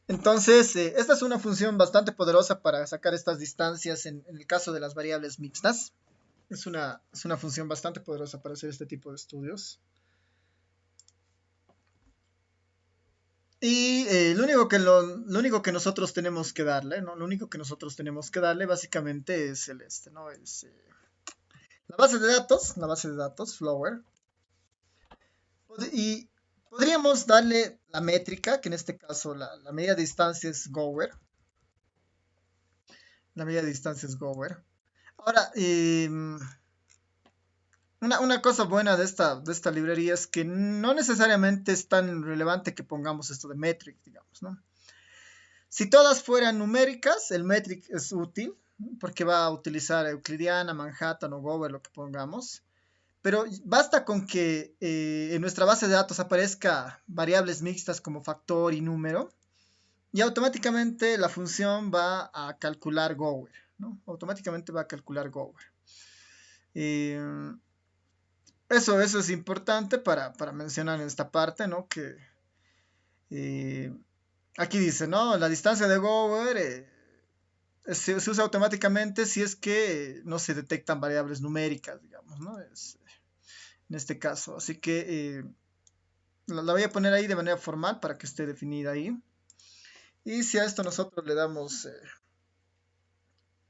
entonces, esta es una función bastante poderosa para sacar estas distancias en el caso de las variables mixtas. Es una función bastante poderosa para hacer este tipo de estudios. Y lo único que nosotros tenemos que darle, ¿no? Lo único que nosotros tenemos que darle básicamente es ¿no? La base de datos, Flower. Y podríamos darle la métrica, que en este caso la medida de distancia es Gower. La medida de distancia es Gower. Ahora, una cosa buena de esta librería es que no necesariamente es tan relevante que pongamos esto de metric, digamos, ¿no? Si todas fueran numéricas, el metric es útil, porque va a utilizar euclidiana, Manhattan o Gower, lo que pongamos. Pero basta con que en nuestra base de datos aparezca variables mixtas como factor y número, y automáticamente la función va a calcular Gower, ¿no? Automáticamente va a calcular Gower. Eh, eso es importante para mencionar en esta parte, ¿no? Que eh, aquí dice, ¿no? La distancia de Gower se usa automáticamente si es que no se detectan variables numéricas, digamos, ¿no? En este caso. Así que la voy a poner ahí de manera formal para que esté definida ahí. Y si a esto nosotros le damos,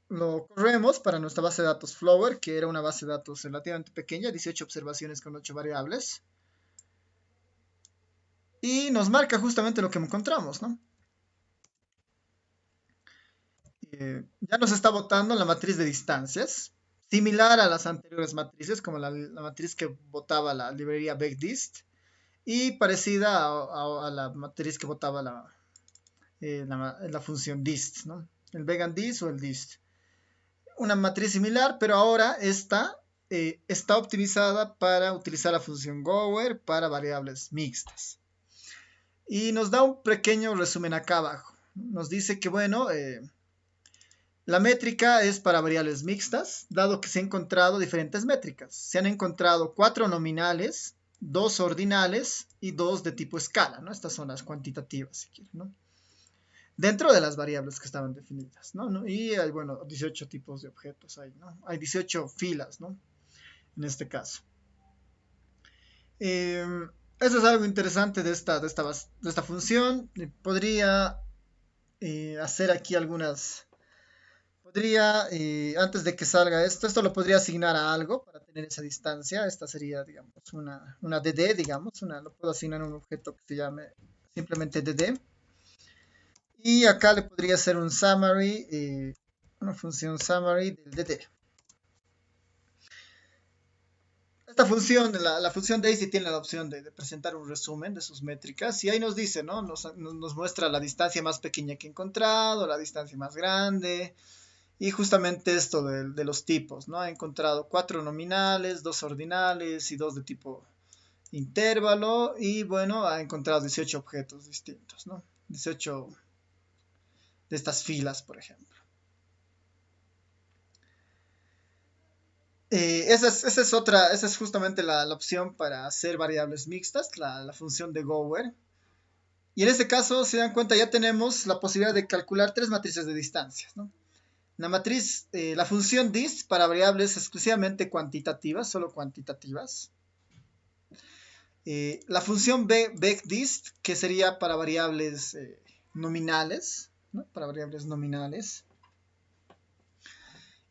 lo corremos para nuestra base de datos Flower, que era una base de datos relativamente pequeña, 18 observaciones con 8 variables. Y nos marca justamente lo que encontramos, ¿no? Ya nos está botando la matriz de distancias, similar a las anteriores matrices, como la matriz que botaba la librería BackDist, y parecida a la matriz que botaba la función dist, ¿no? El vegan-dist o el dist. Una matriz similar, pero ahora esta está optimizada para utilizar la función Gower para variables mixtas. Y nos da un pequeño resumen acá abajo. Nos dice que, bueno, la métrica es para variables mixtas, dado que se han encontrado diferentes métricas. Se han encontrado 4 nominales, 2 ordinales y 2 de tipo escala, ¿no? Estas son las cuantitativas, si quieren, ¿no? Dentro de las variables que estaban definidas, ¿no? Y hay, bueno, 18 tipos de objetos ahí, ¿no? Hay 18 filas, ¿no? En este caso. Eso es algo interesante de esta función. Podría hacer aquí algunas... Podría, antes de que salga esto lo podría asignar a algo para tener esa distancia. Esta sería, digamos, una DD, digamos. Lo puedo asignar a un objeto que se llame simplemente DD. Y acá le podría hacer un summary, una función summary del DD. Esta función, la función Daisy tiene la opción de presentar un resumen de sus métricas y ahí nos dice, ¿no? Nos muestra la distancia más pequeña que he encontrado, la distancia más grande y justamente esto de los tipos, ¿no? Ha encontrado 4 nominales, 2 ordinales y 2 de tipo intervalo y bueno, ha encontrado 18 objetos distintos, ¿no? 18 de estas filas, por ejemplo. Esa es justamente la opción para hacer variables mixtas, la función de Gower. Y en este caso, se dan cuenta, ya tenemos la posibilidad de calcular 3 matrices de distancias, ¿no? La función dist para variables exclusivamente cuantitativas, solo cuantitativas. La función vecdist, que sería para variables nominales, ¿no? Para variables nominales.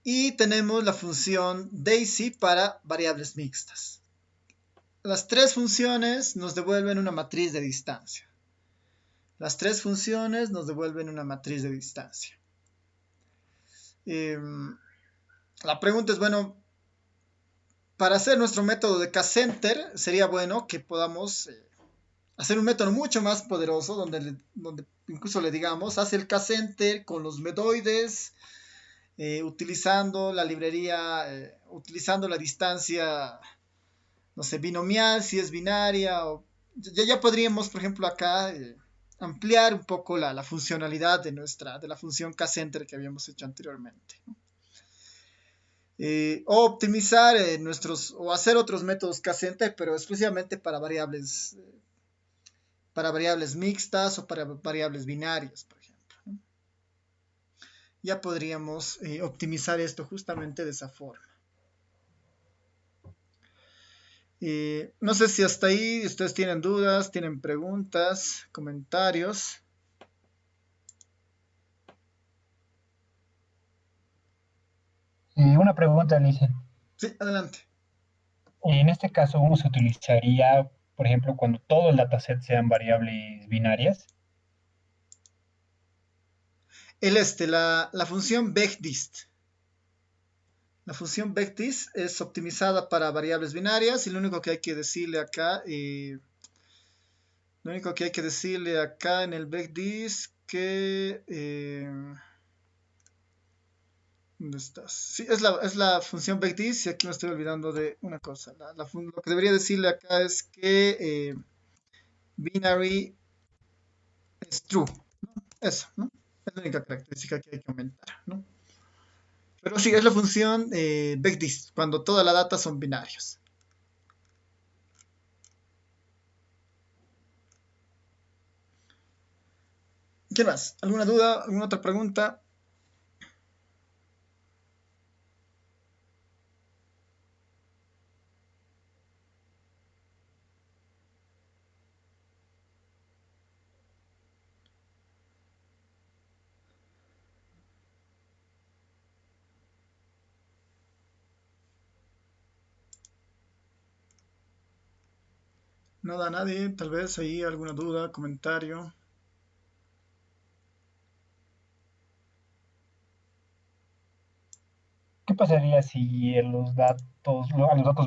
Y tenemos la función daisy para variables mixtas. Las 3 funciones nos devuelven una matriz de distancia. Las 3 funciones nos devuelven una matriz de distancia. La pregunta es, bueno, para hacer nuestro método de K-Center sería bueno que podamos hacer un método mucho más poderoso donde incluso le digamos, hace el K-Center con los medoides, utilizando la librería, utilizando la distancia, no sé, binomial, si es binaria, o ya podríamos, por ejemplo, acá ampliar un poco la funcionalidad de la función K-Center que habíamos hecho anteriormente, ¿no? O optimizar o hacer otros métodos K-Center, pero exclusivamente para variables mixtas o para variables binarias, por ejemplo, ¿no? Ya podríamos optimizar esto justamente de esa forma. No sé si hasta ahí ustedes tienen dudas, tienen preguntas, comentarios. Una pregunta, Alicia. Sí, adelante. En este caso, uno se utilizaría, por ejemplo, cuando todo el dataset sean variables binarias. La función vecdist. La función vecdist es optimizada para variables binarias y lo único que hay que decirle acá, en el vecdist que... ¿dónde estás? Sí, es la función backThis y aquí me estoy olvidando de una cosa. Lo que debería decirle acá es que binary es true. Eso, ¿no? Es la única característica que hay que aumentar, ¿no? Pero sí, es la función backThis, cuando toda la data son binarios. ¿Qué más? ¿Alguna duda? ¿Alguna otra pregunta? Nada, nadie. Tal vez ahí alguna duda, comentario. ¿Qué pasaría si a los datos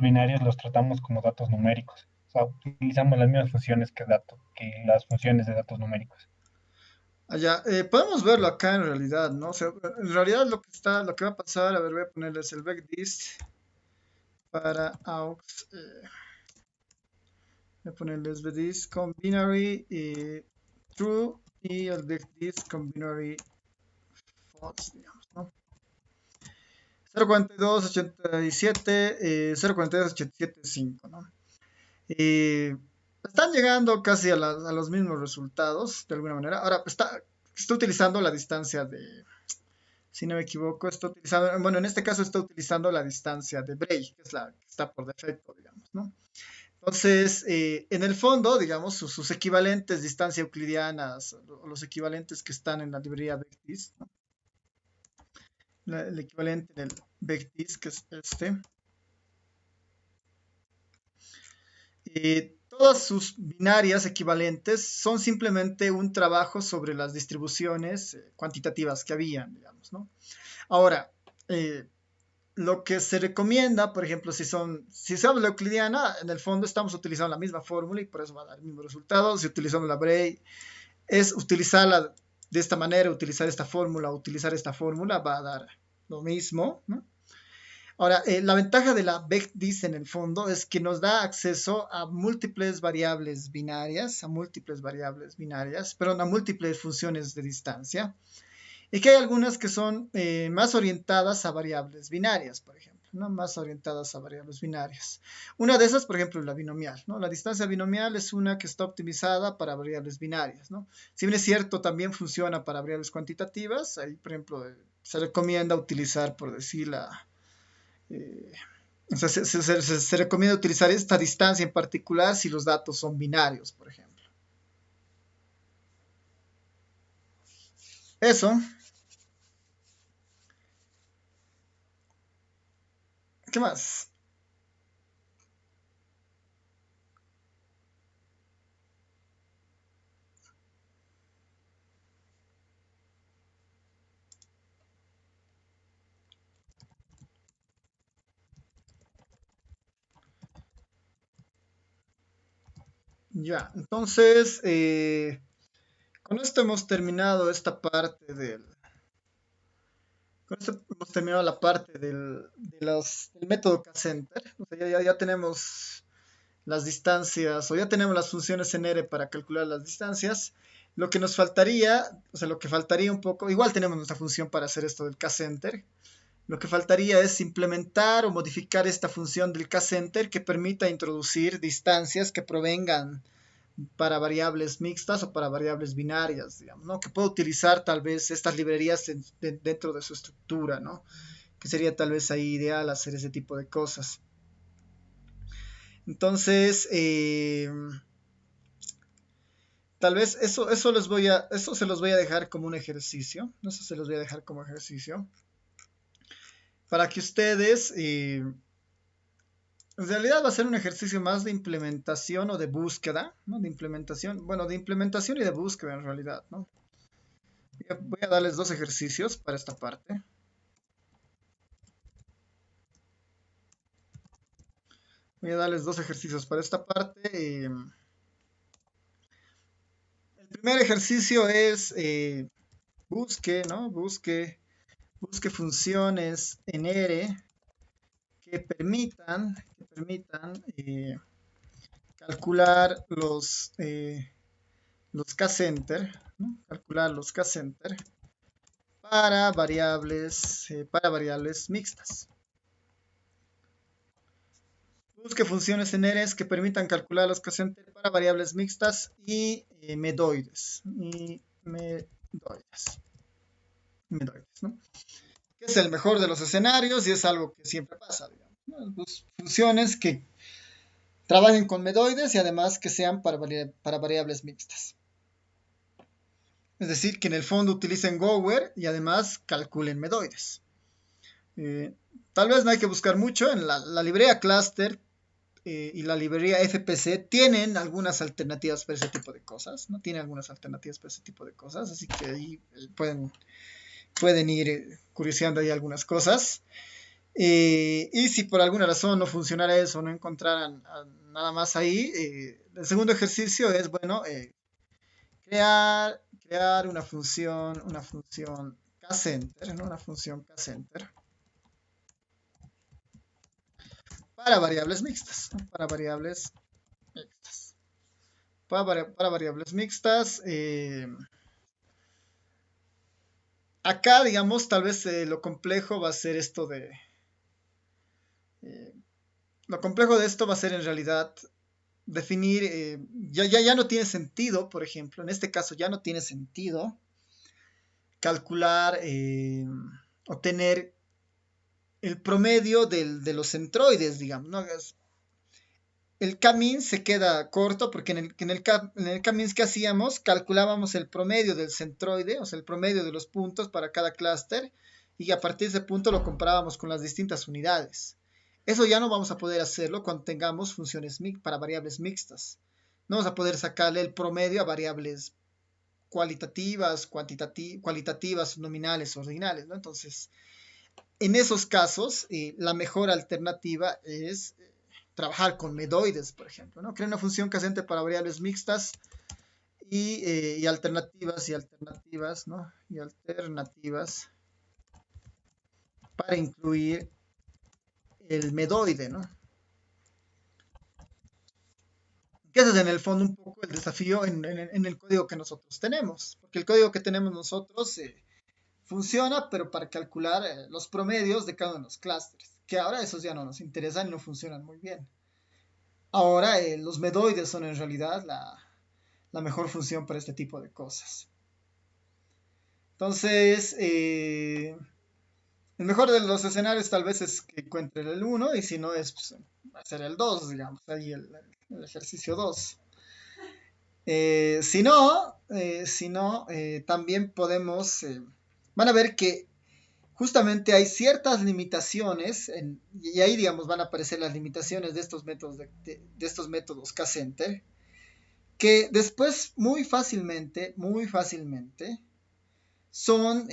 binarios los tratamos como datos numéricos? O sea, utilizamos las mismas funciones que las funciones de datos numéricos. Allá, podemos verlo acá en realidad, ¿no? O sea, en realidad lo que va a pasar, a ver, voy a ponerles el backdist para aux, voy a ponerles backdist con binary true y el backdist con binary false, digamos, ¿no? 0.4287, 0.4287.5, ¿no? Eh, están llegando casi a los mismos resultados, de alguna manera. Ahora, está utilizando la distancia de, si no me equivoco, está utilizando, bueno, en este caso está utilizando la distancia de Bray, que es la que está por defecto, digamos, ¿no? Entonces, en el fondo, digamos, sus equivalentes distancia euclidianas, o los equivalentes que están en la librería Vectis, ¿no? El equivalente del Vectis, que es este, todas sus binarias equivalentes son simplemente un trabajo sobre las distribuciones cuantitativas que habían, digamos, ¿no? Ahora, eh, lo que se recomienda, por ejemplo, si se habla euclidiana, en el fondo estamos utilizando la misma fórmula y por eso va a dar el mismo resultado. Si utilizamos la Bray, es utilizarla de esta manera, utilizar esta fórmula, utilizar esta fórmula, va a dar lo mismo, ¿no? Ahora, la ventaja de la BECDIS en el fondo es que nos da acceso a múltiples variables binarias, perdón, a múltiples funciones de distancia, y que hay algunas que son más orientadas a variables binarias, por ejemplo, ¿no? Más orientadas a variables binarias. Una de esas, por ejemplo, es la binomial, ¿no? La distancia binomial es una que está optimizada para variables binarias, ¿no? Si bien es cierto, también funciona para variables cuantitativas, ahí, por ejemplo, se recomienda utilizar, por decir, eh, o sea, se recomienda utilizar esta distancia en particular si los datos son binarios, por ejemplo. Eso. ¿Qué más? Ya, entonces, con esto hemos terminado esta parte con esto hemos terminado la parte del método K-Center. O sea, ya tenemos las distancias, o ya tenemos las funciones en R para calcular las distancias. Lo que nos faltaría, o sea, lo que faltaría un poco, igual tenemos nuestra función para hacer esto del K-Center. Lo que faltaría es implementar o modificar esta función del K-Center que permita introducir distancias que provengan para variables mixtas o para variables binarias, digamos, ¿no? Que pueda utilizar tal vez estas librerías dentro de su estructura, ¿no? Que sería tal vez ahí ideal hacer ese tipo de cosas. Entonces, tal vez eso se los voy a dejar como un ejercicio, eso se los voy a dejar como ejercicio, para que ustedes, en realidad va a ser un ejercicio más de implementación o de búsqueda, ¿no? De implementación, bueno, de implementación y de búsqueda en realidad, ¿no? Voy a darles dos ejercicios para esta parte. Voy a darles dos ejercicios para esta parte. El primer ejercicio es busque, ¿no? Busque funciones en R que permitan calcular los K-center, ¿no? Calcular los K-center para variables mixtas. Busque funciones en R que permitan calcular los K-center para variables mixtas y medoides. Medoides, ¿no? Que es el mejor de los escenarios y es algo que siempre pasa, digamos, ¿no? Pues, funciones que trabajen con medoides y además que sean para variables mixtas. Es decir, que en el fondo utilicen Gower y además calculen medoides. Tal vez no hay que buscar mucho. En la librería cluster y la librería FPC tienen algunas alternativas para ese tipo de cosas. No tienen algunas alternativas para ese tipo de cosas. Así que ahí pueden ir curioseando ahí algunas cosas. Y si por alguna razón no funcionara eso, no encontraran nada más ahí, el segundo ejercicio es, bueno, crear una función K-center, ¿no? Una función K-center para variables mixtas, ¿no? Para variables mixtas. Para variables mixtas. Acá, digamos, tal vez lo complejo va a ser esto de... eh, lo complejo de esto va a ser en realidad definir, ya no tiene sentido, por ejemplo, en este caso ya no tiene sentido calcular o tener el promedio de los centroides, digamos, ¿no? El camin se queda corto porque en el camin que hacíamos calculábamos el promedio del centroide, o sea, el promedio de los puntos para cada clúster, y a partir de ese punto lo comparábamos con las distintas unidades. Eso ya no vamos a poder hacerlo cuando tengamos funciones para variables mixtas. No vamos a poder sacarle el promedio a variables cualitativas, cualitativas, nominales, ordinales, ¿no? Entonces, en esos casos, la mejor alternativa es trabajar con medoides, por ejemplo, ¿no? Crear una función casente para variables mixtas y alternativas, ¿no? Y alternativas para incluir el medoide, ¿no? Que ese es en el fondo un poco el desafío en el código que nosotros tenemos, porque el código que tenemos nosotros funciona, pero para calcular los promedios de cada uno de los clústeres, que ahora esos ya no nos interesan y no funcionan muy bien. Ahora los medoides son en realidad la mejor función para este tipo de cosas. Entonces, el mejor de los escenarios tal vez es que encuentre el 1 y si no es, pues, va a ser el 2, digamos, ahí el ejercicio 2. Si no, también podemos, van a ver que justamente hay ciertas limitaciones, y ahí, digamos, van a aparecer las limitaciones de estos métodos, de estos métodos K-center, que después muy fácilmente, son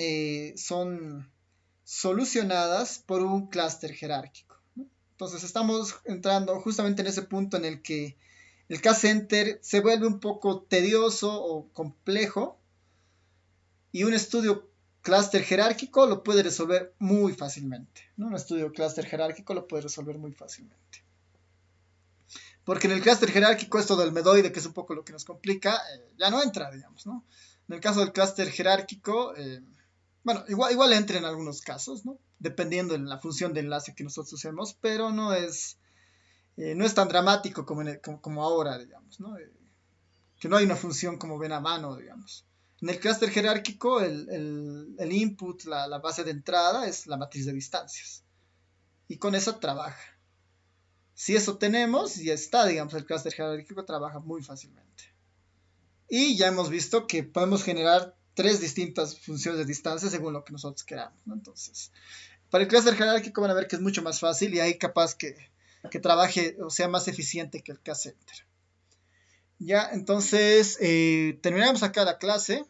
solucionadas por un clúster jerárquico, ¿no? Entonces estamos entrando justamente en ese punto en el que el K-center se vuelve un poco tedioso o complejo y un estudio clúster jerárquico lo puede resolver muy fácilmente, ¿no? Un estudio clúster jerárquico lo puede resolver muy fácilmente. Porque en el clúster jerárquico esto del medoide, que es un poco lo que nos complica, ya no entra, digamos, ¿no? En el caso del clúster jerárquico, bueno, igual entra en algunos casos, ¿no? Dependiendo de la función de enlace que nosotros usemos, pero no es tan dramático como ahora, digamos, ¿no? Que no hay una función como ven a mano, digamos. En el clúster jerárquico, el input, la base de entrada, es la matriz de distancias. Y con eso trabaja. Si eso tenemos, ya está, digamos, el clúster jerárquico trabaja muy fácilmente. Y ya hemos visto que podemos generar 3 distintas funciones de distancia según lo que nosotros queramos, ¿no? Entonces, para el clúster jerárquico van a ver que es mucho más fácil y ahí capaz que trabaje o sea más eficiente que el K-center. Ya, entonces terminamos acá la clase.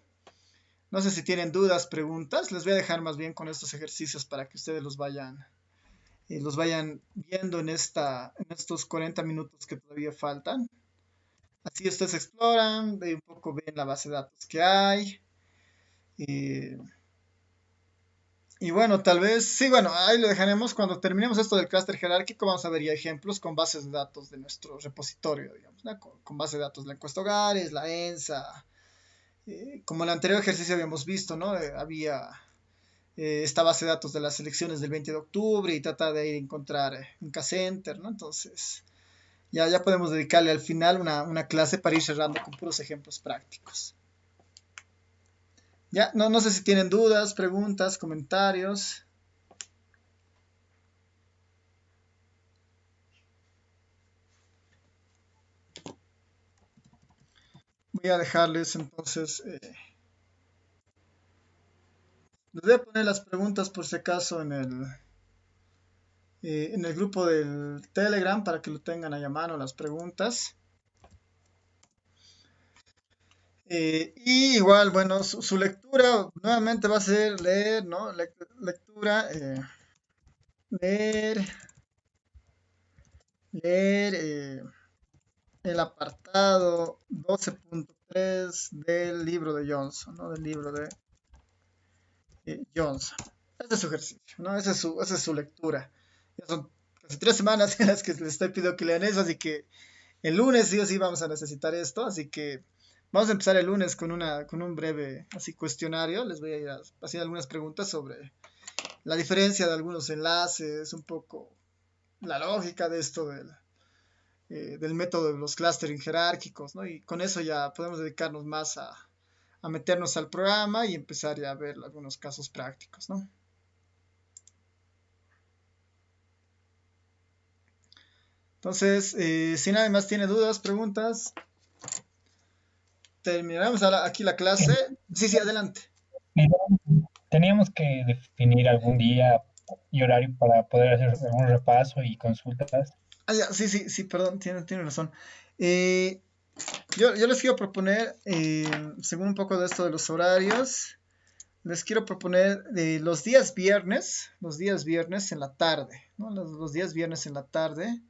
No sé si tienen dudas, preguntas. Les voy a dejar más bien con estos ejercicios para que ustedes los vayan viendo en estos 40 minutos que todavía faltan. Así ustedes exploran, un poco ven la base de datos que hay. eh, y bueno, tal vez, sí, bueno, ahí lo dejaremos. Cuando terminemos esto del clúster jerárquico, vamos a ver ya ejemplos con bases de datos de nuestro repositorio, digamos, ¿no? Con base de datos de la encuesta hogares, la ENSA. Como en el anterior ejercicio habíamos visto, ¿no? Había esta base de datos de las elecciones del 20 de octubre y trata de ir a encontrar un K-Center, ¿no? Entonces, ya podemos dedicarle al final una clase para ir cerrando con puros ejemplos prácticos. Ya, no sé si tienen dudas, preguntas, comentarios. Voy a dejarles entonces, les voy a poner las preguntas por si acaso en el grupo del Telegram para que lo tengan ahí a mano las preguntas. Y igual, bueno, su lectura nuevamente va a ser leer, ¿no? Lectura, leer, leer el apartado 12.3 del libro de Johnson, ¿no? Del libro de Johnson. Ese es su ejercicio, ¿no? Esa es su lectura. Ya son casi 3 semanas en las que les estoy pidiendo que lean eso, así que el lunes sí o sí vamos a necesitar esto, así que vamos a empezar el lunes con un breve así cuestionario. Les voy a ir haciendo algunas preguntas sobre la diferencia de algunos enlaces, un poco la lógica de esto del método de los clustering jerárquicos, ¿no? Y con eso ya podemos dedicarnos más a meternos al programa y empezar ya a ver algunos casos prácticos, ¿no? Entonces, si nadie más tiene dudas, preguntas, terminamos aquí la clase. Sí, sí, adelante. Y teníamos que definir algún día y horario para poder hacer algún repaso y consultas. Ah, ya, sí, sí, sí, perdón, tiene razón. Eh, yo les quiero proponer, según un poco de esto de los horarios, les quiero proponer los días viernes en la tarde, ¿no? Los días viernes en la tarde.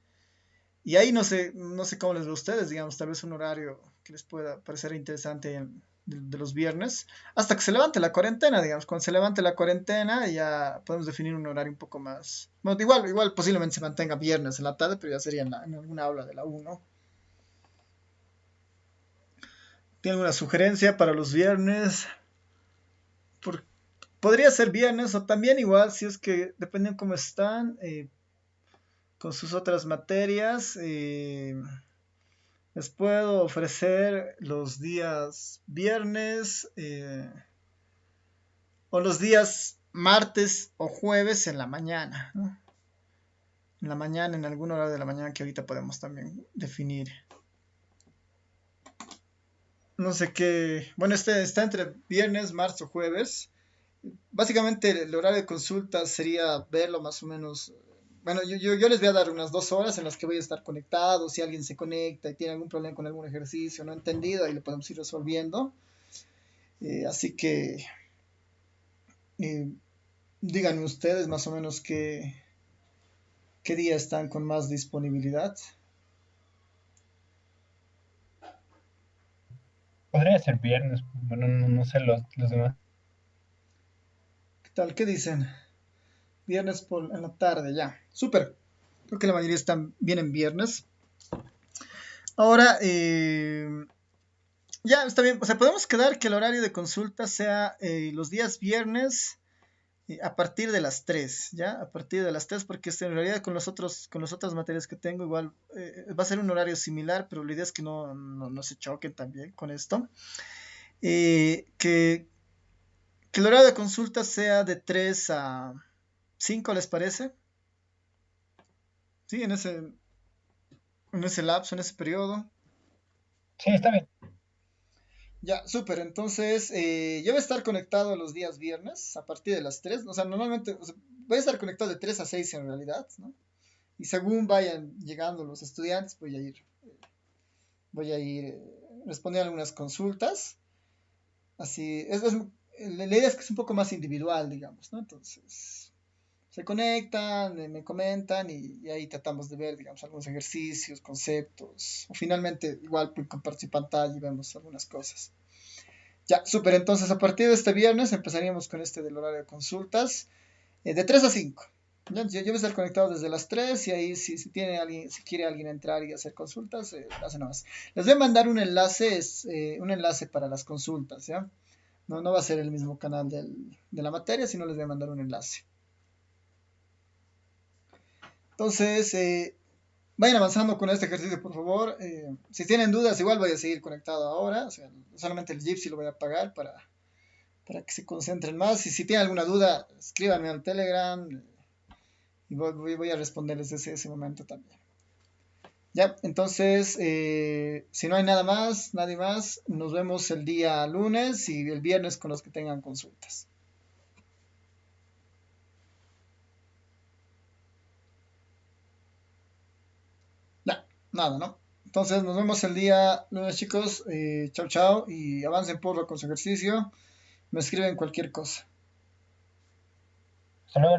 Y ahí no sé cómo les ve a ustedes, digamos, tal vez un horario que les pueda parecer interesante de los viernes, hasta que se levante la cuarentena, digamos. Cuando se levante la cuarentena ya podemos definir un horario un poco más. Bueno, igual posiblemente se mantenga viernes en la tarde, pero ya sería en alguna aula de la U, ¿no? ¿Tiene alguna sugerencia para los viernes? Por- Podría ser viernes o también igual, si es que dependiendo cómo están con sus otras materias. Les puedo ofrecer los días viernes o los días martes o jueves en la mañana, ¿no? En la mañana, en algún hora de la mañana que ahorita podemos también definir. No sé qué. Bueno, este está entre viernes, martes o jueves. Básicamente el horario de consulta sería verlo más o menos. Bueno, yo les voy a dar unas 2 horas en las que voy a estar conectado. Si alguien se conecta y tiene algún problema con algún ejercicio no entendido, ahí lo podemos ir resolviendo. Así que eh, díganme ustedes más o menos qué día están con más disponibilidad. Podría ser viernes, bueno, no sé los demás. ¿Qué tal? ¿Qué dicen? Viernes en la tarde, ya. Súper. Creo que la mayoría están bien en viernes. Ahora, ya está bien. O sea, podemos quedar que el horario de consulta sea los días viernes a partir de las 3, ¿ya? A partir de las 3, porque en realidad con las otras materias que tengo, igual va a ser un horario similar, pero la idea es que no se choquen también con esto. Que el horario de consulta sea de 3 a 5, ¿les parece? Sí, en ese lapso, en ese periodo. Sí, está bien. Ya, súper. Entonces, yo voy a estar conectado los días viernes a partir de las 3. O sea, normalmente voy a estar conectado de 3 a 6 en realidad, ¿no? Y según vayan llegando los estudiantes, voy a ir respondiendo algunas consultas. Así, la idea es que es un poco más individual, digamos, ¿no? Entonces, se conectan, me comentan y ahí tratamos de ver, digamos, algunos ejercicios, conceptos. O finalmente, igual pueden compartir pantalla y vemos algunas cosas. Ya, súper. Entonces, a partir de este viernes empezaríamos con este del horario de consultas, de 3 a 5. Yo voy a estar conectado desde las 3 y ahí si tiene alguien, si quiere alguien entrar y hacer consultas, hace nada más. Les voy a mandar un enlace para las consultas, ¿ya? No va a ser el mismo canal de la materia, sino les voy a mandar un enlace. Entonces, vayan avanzando con este ejercicio, por favor. Si tienen dudas, igual voy a seguir conectado ahora. O sea, solamente el Gypsy lo voy a apagar para que se concentren más. Y si tienen alguna duda, escríbanme al Telegram y voy a responderles desde ese momento también. Ya, entonces, si no hay nada más, nadie más, nos vemos el día lunes y el viernes con los que tengan consultas. Ya, nada, ¿no? Entonces, nos vemos el día lunes, chicos. Chao, chao. Y avancen porro con su ejercicio. Me escriben cualquier cosa. Hasta luego.